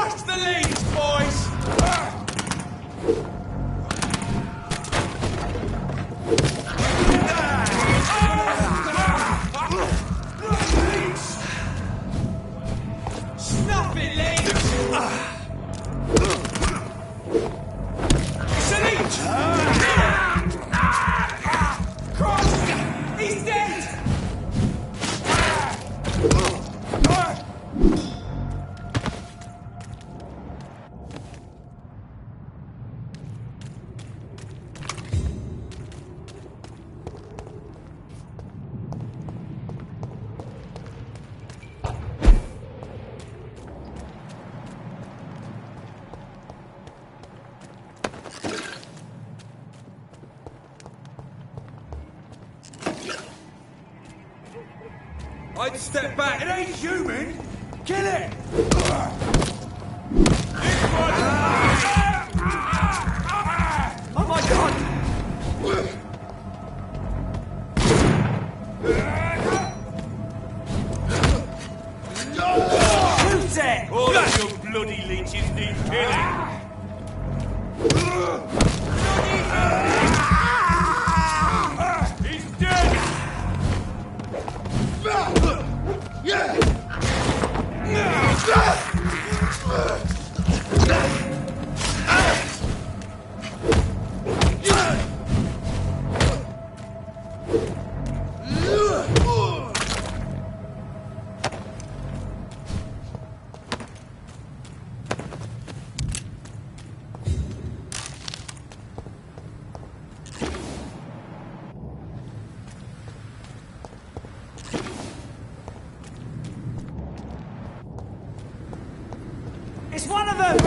Cross the leads, boys! Snuff it, leads! It's a leech! Cross! He's dead! I'd step back. It ain't human. Kill it. Oh my God! Shoot it! All of your bloody leeches need killing. He's dead. It's one of them!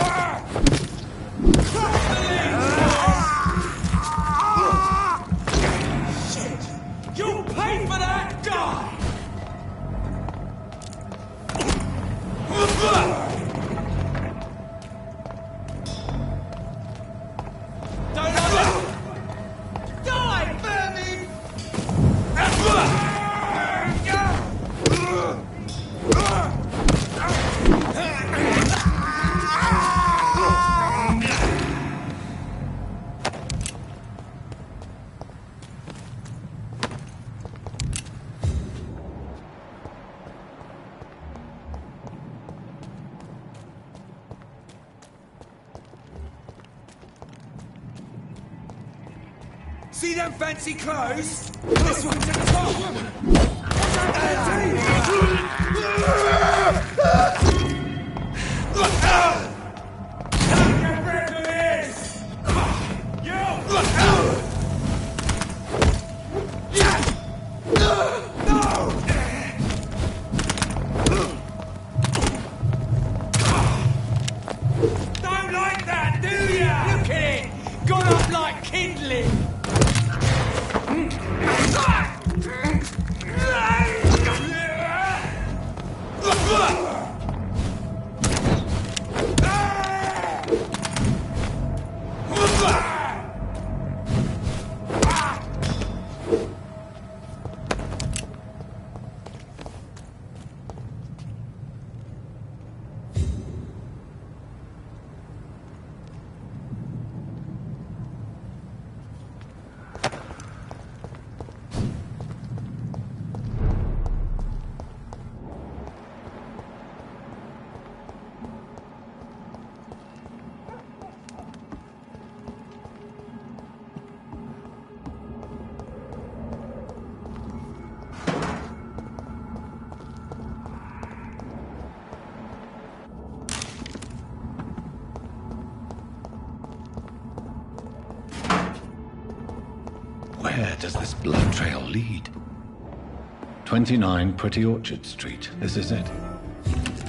Shit! You'll pay for that, guy! Don't let it! Die, vermin! See them fancy clothes? This one's a top! Look out! Get rid of this! You! Look out! No! Don't like that, do ya? Look at it! Gone up like kindling! Where does this blood trail lead? 29 Pretty Orchard Street. This is it.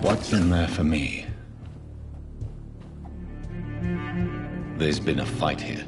What's in there for me? There's been a fight here.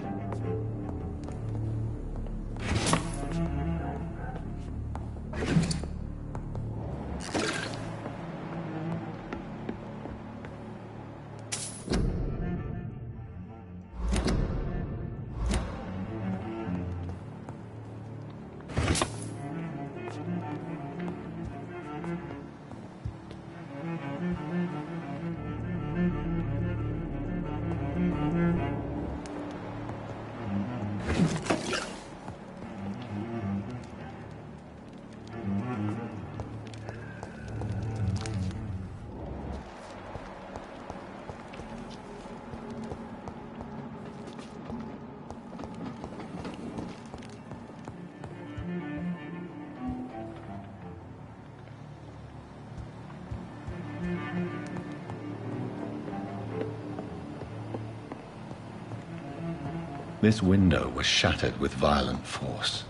This window was shattered with violent force.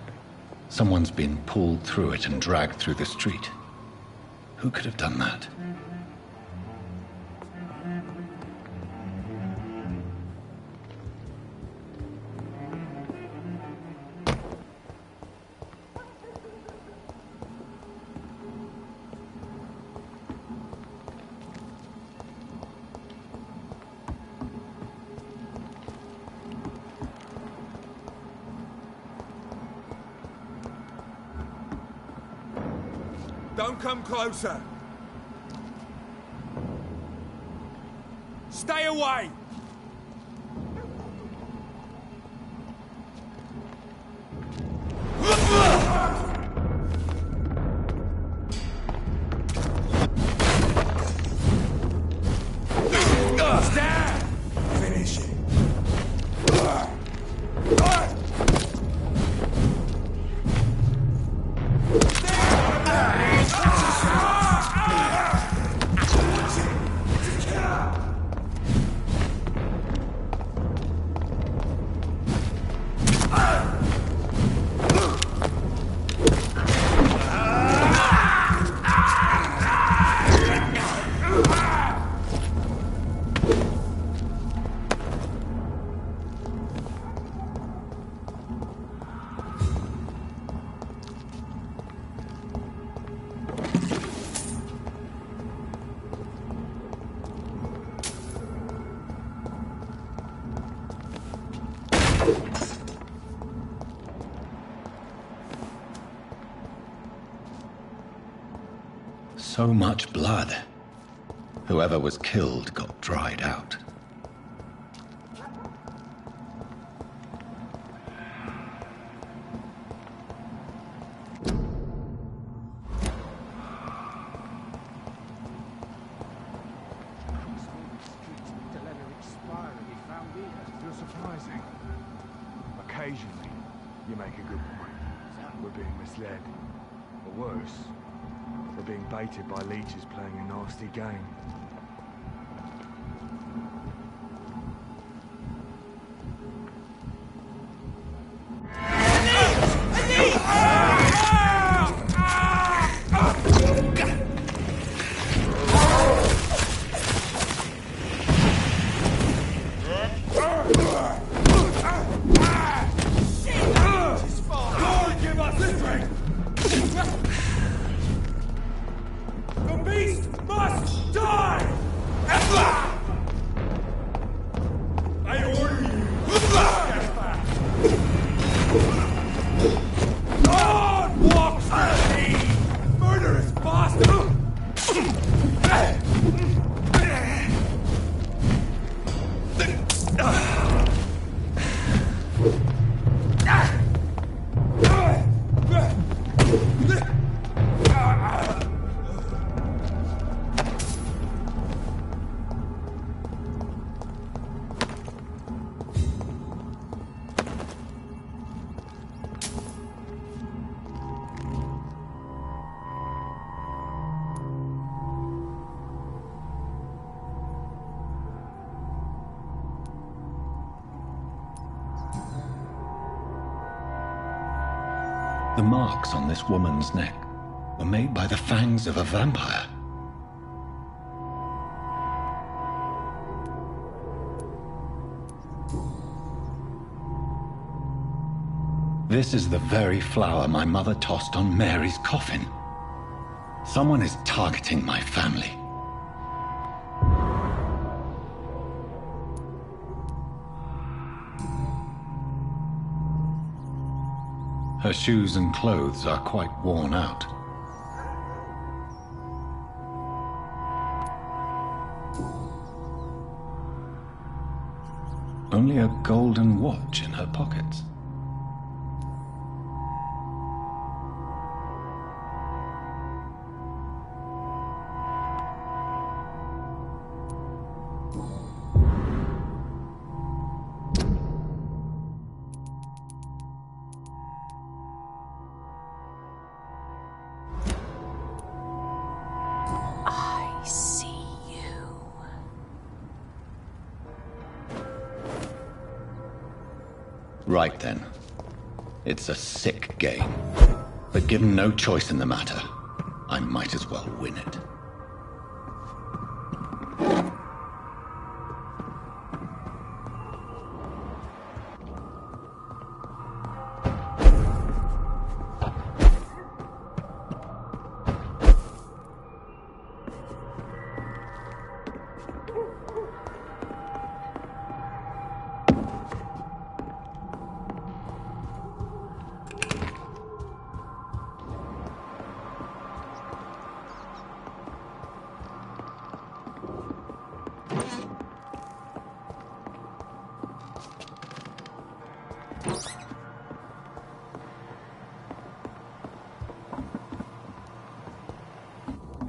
Someone's been pulled through it and dragged through the street. Who could have done that? Don't come closer. Stay away! Stand! Finish it. So much blood. Whoever was killed got dried out. You're surprising. Occasionally, you make a good point. We're being misled. Or worse, we're being baited by leeches playing a nasty game. The marks on this woman's neck were made by the fangs of a vampire. This is the very flower my mother tossed on Mary's coffin. Someone is targeting my family. Her shoes and clothes are quite worn out. Only a golden watch in her pockets. Right then. It's a sick game. But given no choice in the matter, I might as well win it.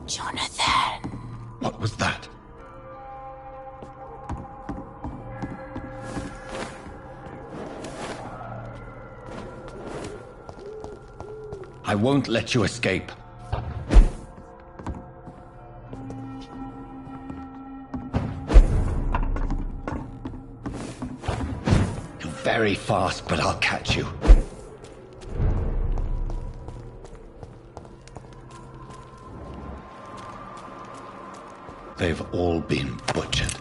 Jonathan! What was that? I won't let you escape. You're very fast, but I'll catch you. They've all been butchered.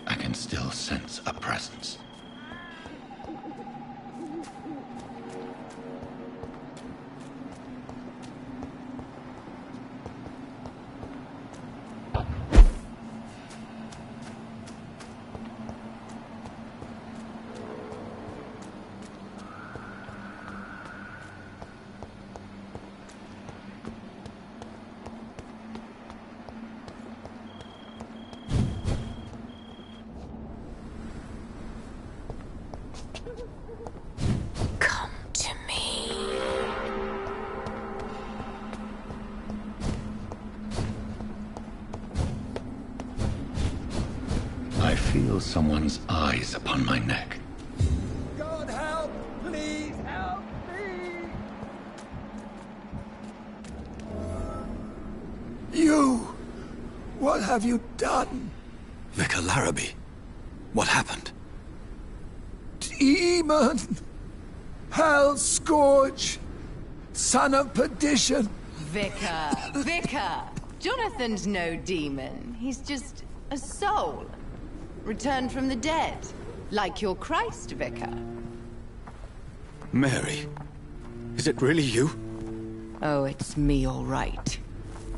I can still sense a presence. I feel someone's eyes upon my neck. God help! Please help me! You! What have you done? Vicar Larrabee, what happened? Demon! Hell Scourge! Son of perdition! Vicar! Jonathan's no demon. He's just a soul. Returned from the dead. Like your Christ, Vicar. Mary, is it really you? Oh, it's me, all right.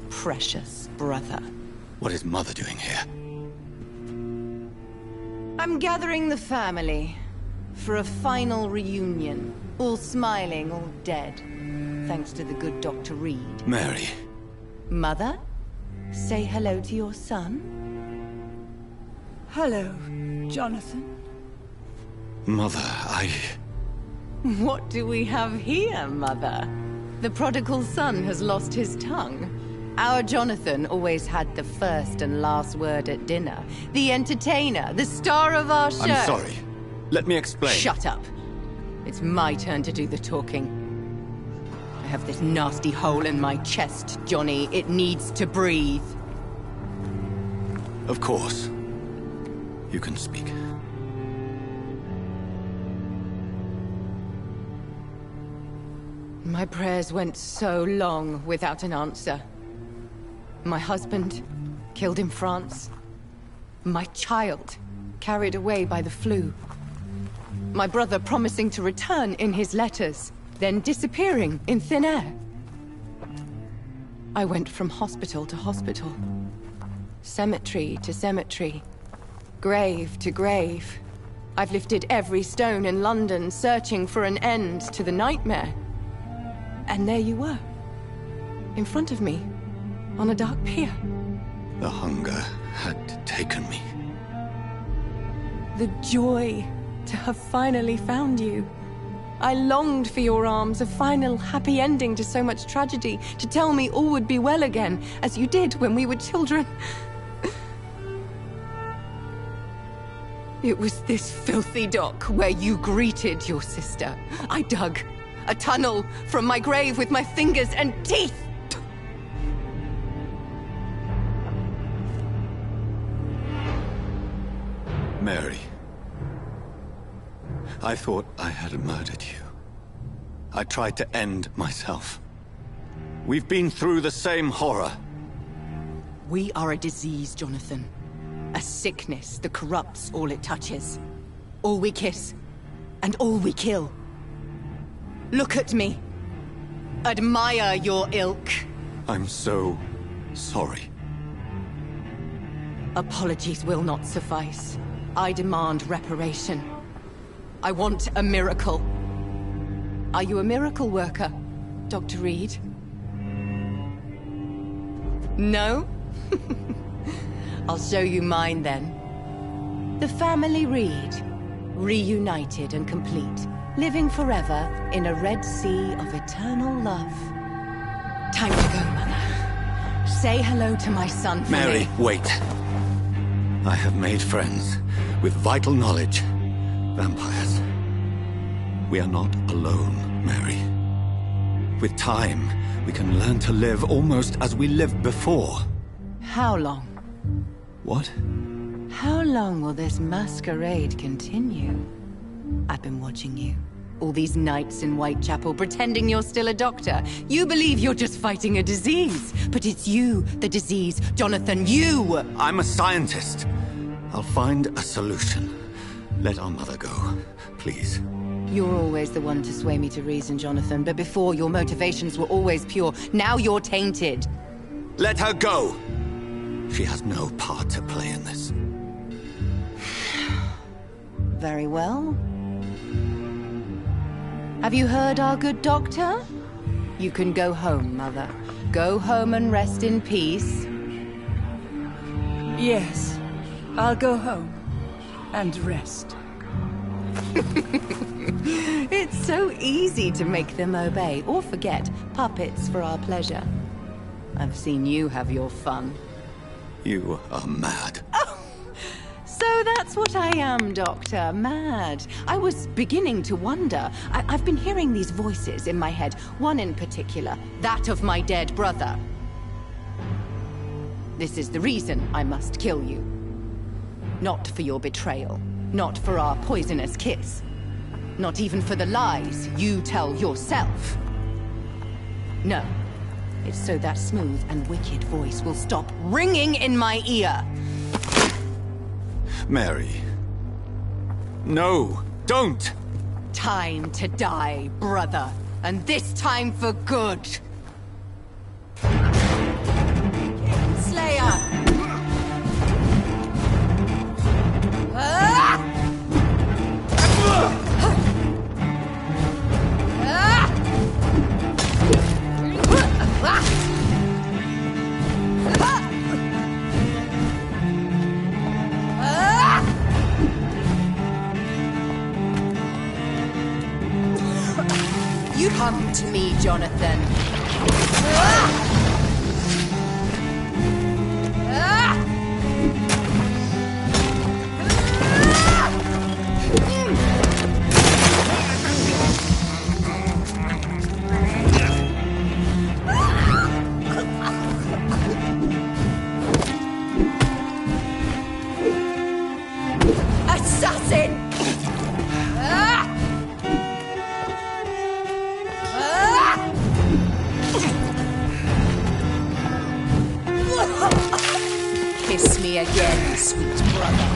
Precious brother. What is Mother doing here? I'm gathering the family for a final reunion. All smiling, all dead. Thanks to the good Dr. Reed. Mary. Mother, say hello to your son. Hello, Jonathan. Mother, What do we have here, Mother? The prodigal son has lost his tongue. Our Jonathan always had the first and last word at dinner. The entertainer, the star of our show. I'm sorry. Let me explain. Shut up. It's my turn to do the talking. I have this nasty hole in my chest, Johnny. It needs to breathe. Of course. You can speak. My prayers went so long without an answer. My husband, killed in France. My child, carried away by the flu. My brother promising to return in his letters, then disappearing in thin air. I went from hospital to hospital. Cemetery to cemetery. Grave to grave. I've lifted every stone in London, searching for an end to the nightmare. And there you were. In front of me. On a dark pier. The hunger had taken me. The joy to have finally found you. I longed for your arms, a final happy ending to so much tragedy, to tell me all would be well again, as you did when we were children. It was this filthy dock where you greeted your sister. I dug a tunnel from my grave with my fingers and teeth. Mary. I thought I had murdered you. I tried to end myself. We've been through the same horror. We are a disease, Jonathan. A sickness that corrupts all it touches. All we kiss, and all we kill. Look at me. Admire your ilk. I'm so sorry. Apologies will not suffice. I demand reparation. I want a miracle. Are you a miracle worker, Dr. Reed? No? I'll show you mine then. The family Reed, reunited and complete, living forever in a red sea of eternal love. Time to go, Mother. Say hello to my son for Mary, me. wait. I have made friends with vital knowledge. Vampires. We are not alone, Mary. With time, we can learn to live almost as we lived before. How long? What? How long will this masquerade continue? I've been watching you. All these nights in Whitechapel, pretending you're still a doctor. You believe you're just fighting a disease. But it's you, the disease. Jonathan, you! I'm a scientist. I'll find a solution. Let our mother go, please. You're always the one to sway me to reason, Jonathan. But before, your motivations were always pure. Now you're tainted. Let her go! She has no part to play in this. Very well. Have you heard our good doctor? You can go home, Mother. Go home and rest in peace. Yes, I'll go home and rest. It's so easy to make them obey or forget. Puppets for our pleasure. I've seen you have your fun. You are mad. So that's what I am, Doctor. Mad. I was beginning to wonder. I've been hearing these voices in my head. One in particular. That of my dead brother. This is the reason I must kill you. Not for your betrayal. Not for our poisonous kiss. Not even for the lies you tell yourself. No. It's so that smooth and wicked voice will stop ringing in my ear. Mary. No, don't! Time to die, brother. And this time for good. Slayer! You come to me, Jonathan. Assassin! Kiss me again, sweet brother.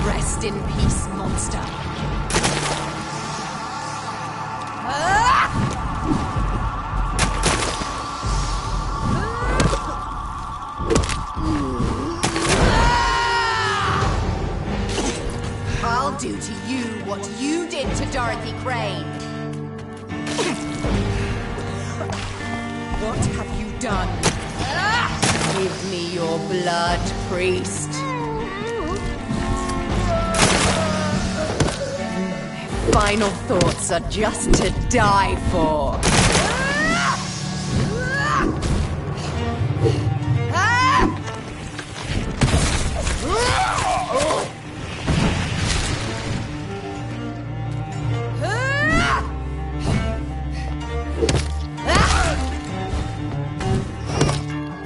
Rest in peace, monster. I'll do to you what you did to Dorothy Crane. What have you done? Give me your blood, priest. Their final thoughts are just to die for.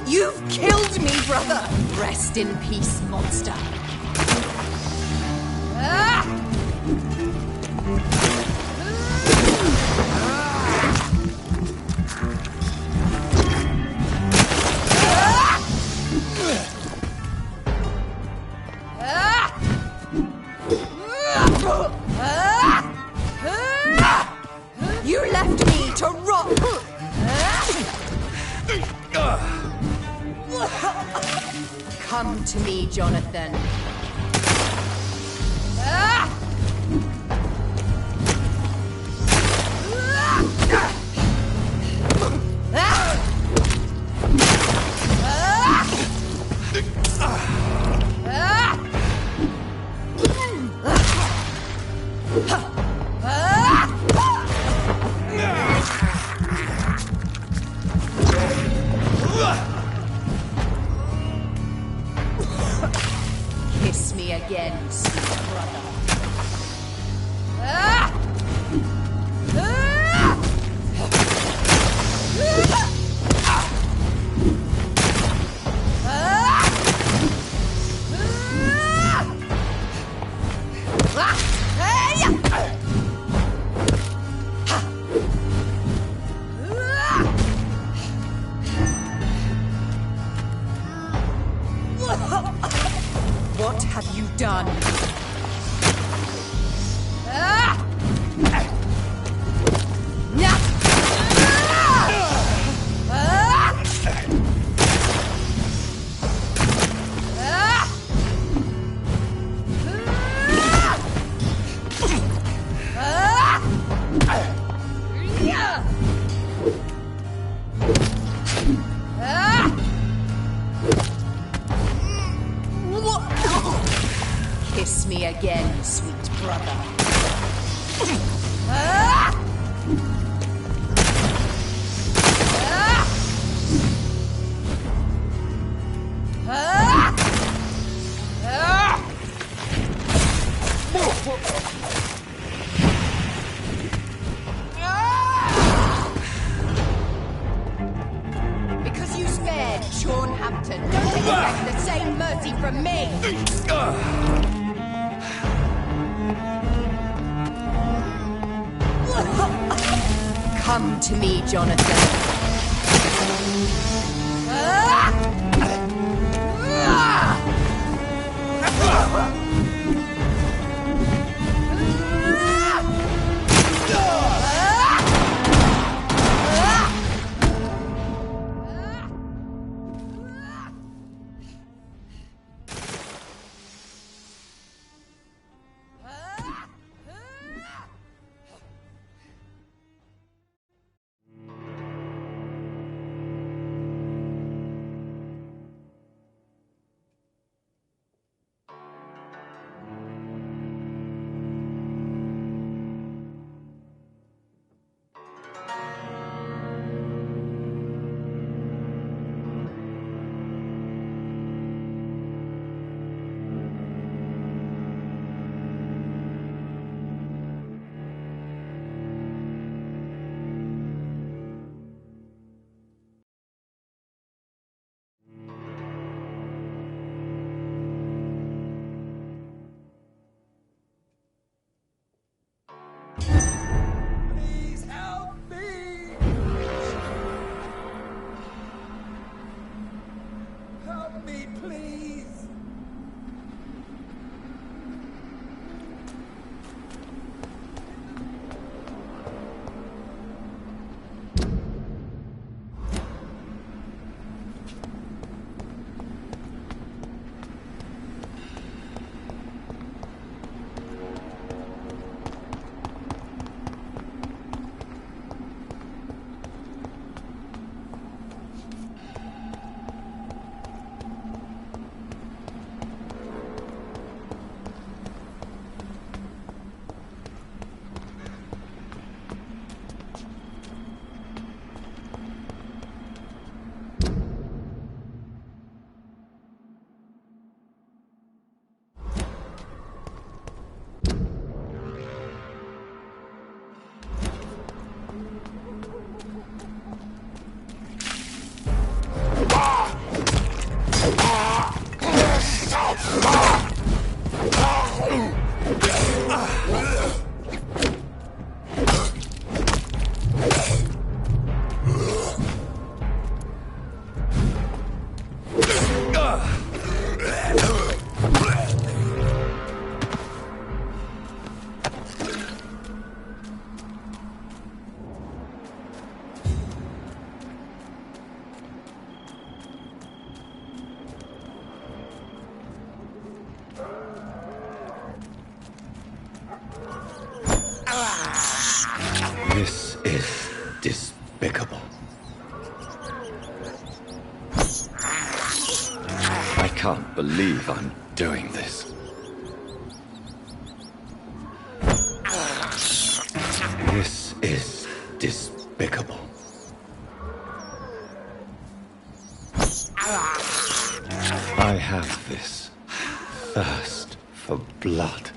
You've killed me, brother! Rest in peace, monster. You left me to rot! Come to me, Jonathan. Kiss me again, sweet brother. What have you done? Kiss me again, sweet brother. Because you spared Sean Hampton, don't expect the same mercy from me! Come to me, Jonathan. This is despicable. I can't believe I'm doing this. This is despicable. I have this thirst for blood.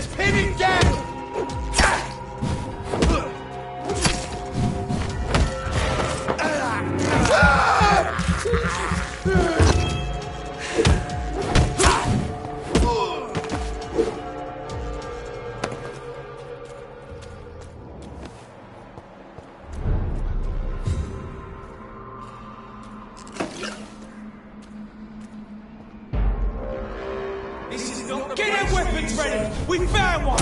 Let's pin him down! Get your weapons ready! We found one!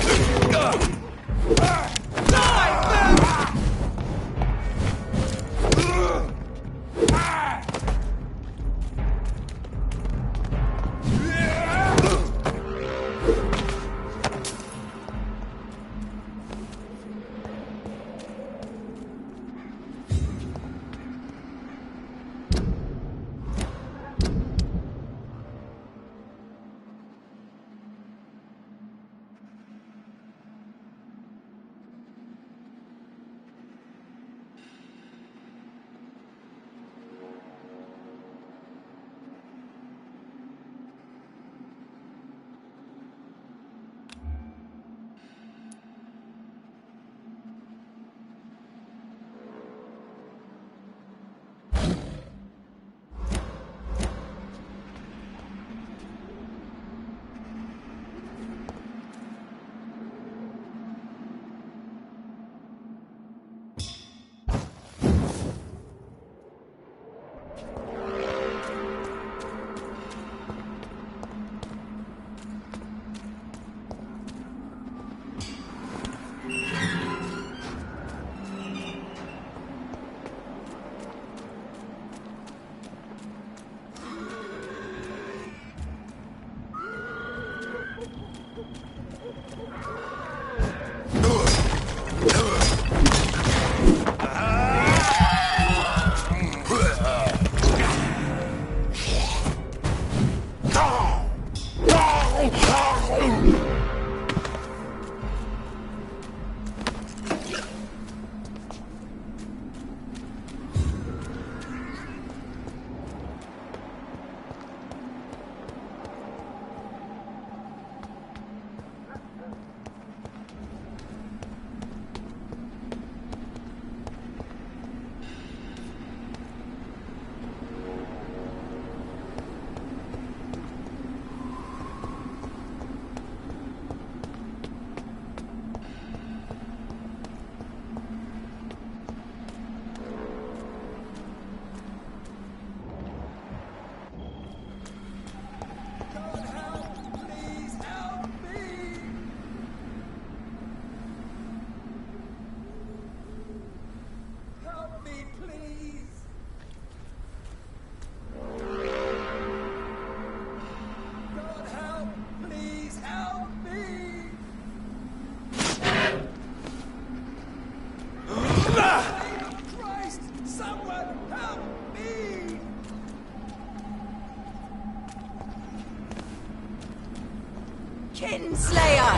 Kinslayer!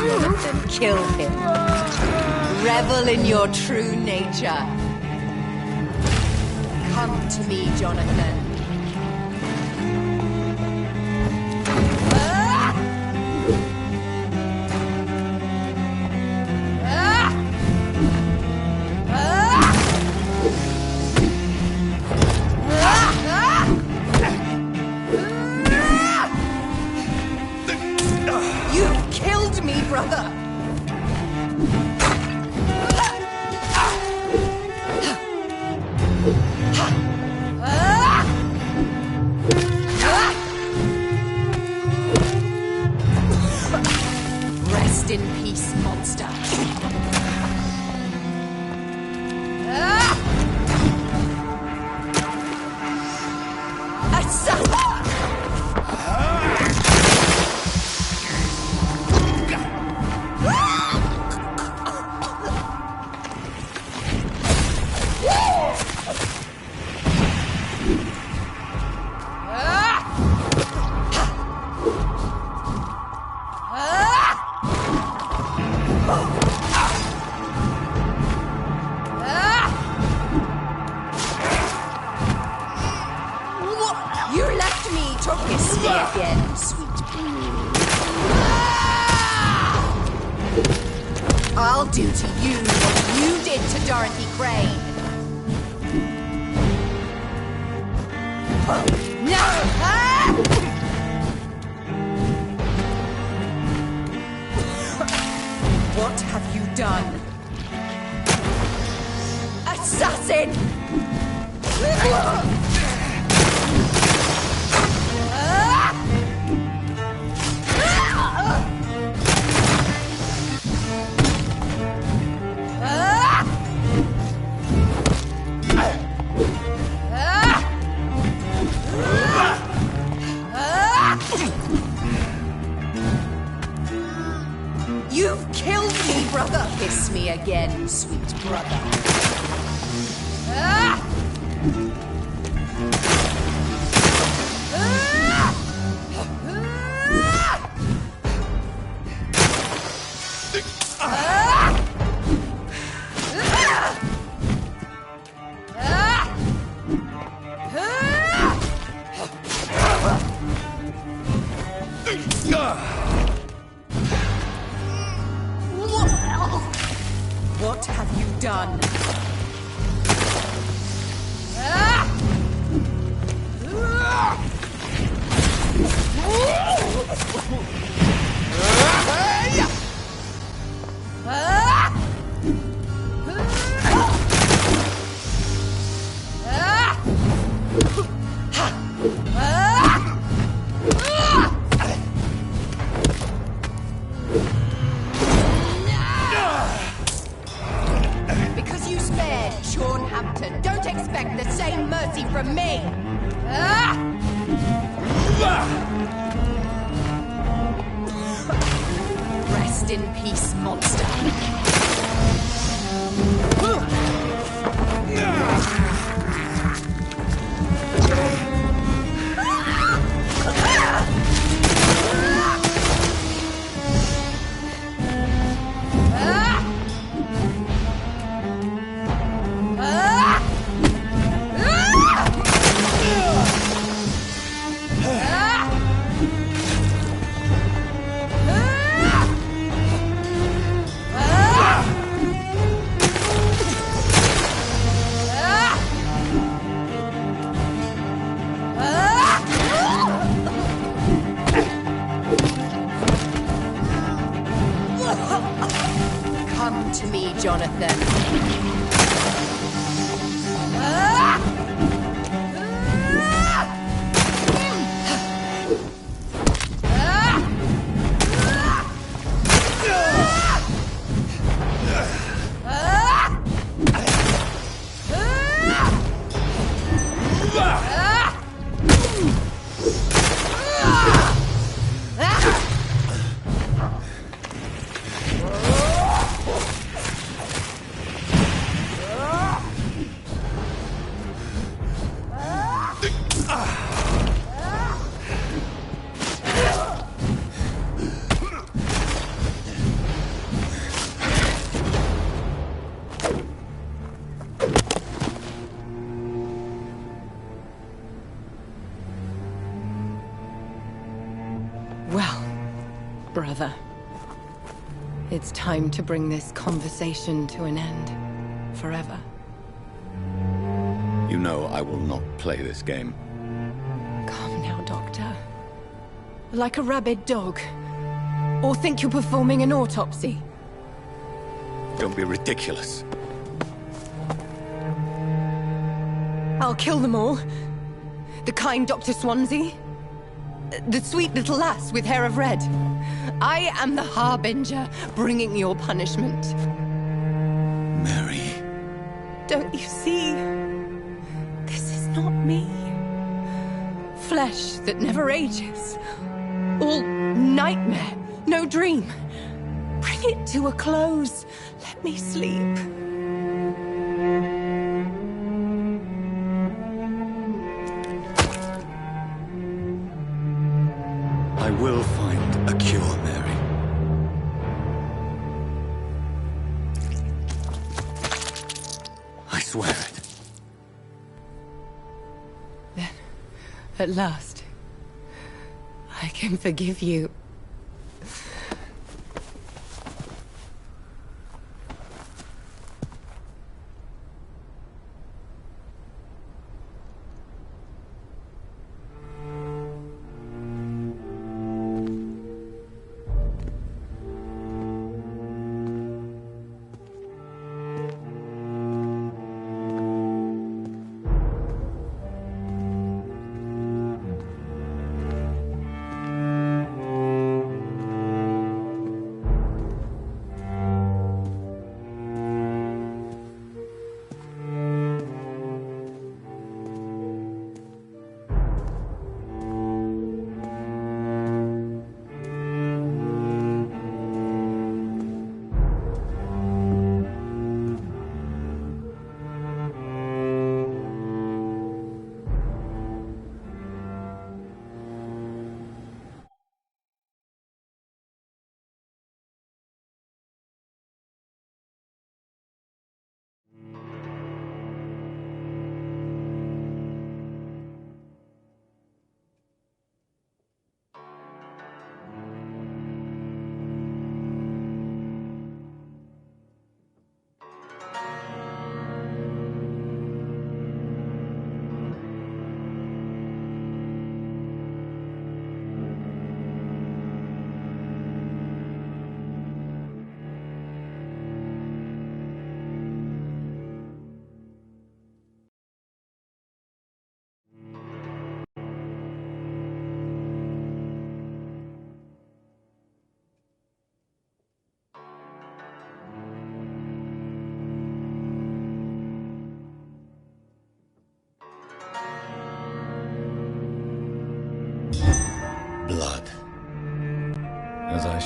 Jonathan, kill him. Revel in your true nature. Come to me, Jonathan. You killed me, brother! Rest in peace, monster. I'll do to you what you did to Dorothy Crane. No! Ah! What have you done? Assassin! You've killed me, brother! Kiss me again, sweet brother. What have you done? Because you spared Sean Hampton, don't expect the same mercy from me! Rest in peace, monster. Come to me, Jonathan. Well, brother, it's time to bring this conversation to an end. Forever. You know I will not play this game. Calm now, Doctor. Like a rabid dog. Or think you're performing an autopsy. Don't be ridiculous. I'll kill them all. The kind Dr. Swansea. The sweet little lass with hair of red. I am the Harbinger, bringing your punishment. Mary. Don't you see? This is not me. Flesh that never ages. All nightmare, no dream. Bring it to a close. Let me sleep. I will find a cure, Mary. I swear it. Then, at last, I can forgive you.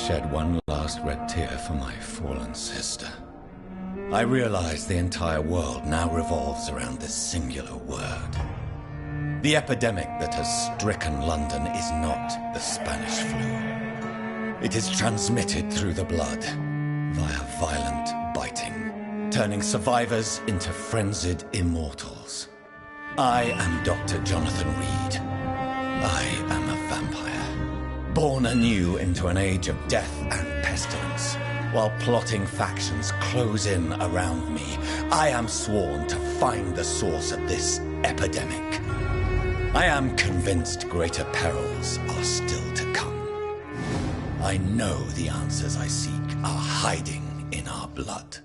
shed one last red tear for my fallen sister. I realize the entire world now revolves around this singular word. The epidemic that has stricken London is not the Spanish flu. It is transmitted through the blood, via violent biting, turning survivors into frenzied immortals. I am Dr. Jonathan Reed. I am a vampire, born anew into an age of death and pestilence. While plotting factions close in around me, I am sworn to find the source of this epidemic. I am convinced greater perils are still to come. I know the answers I seek are hiding in our blood.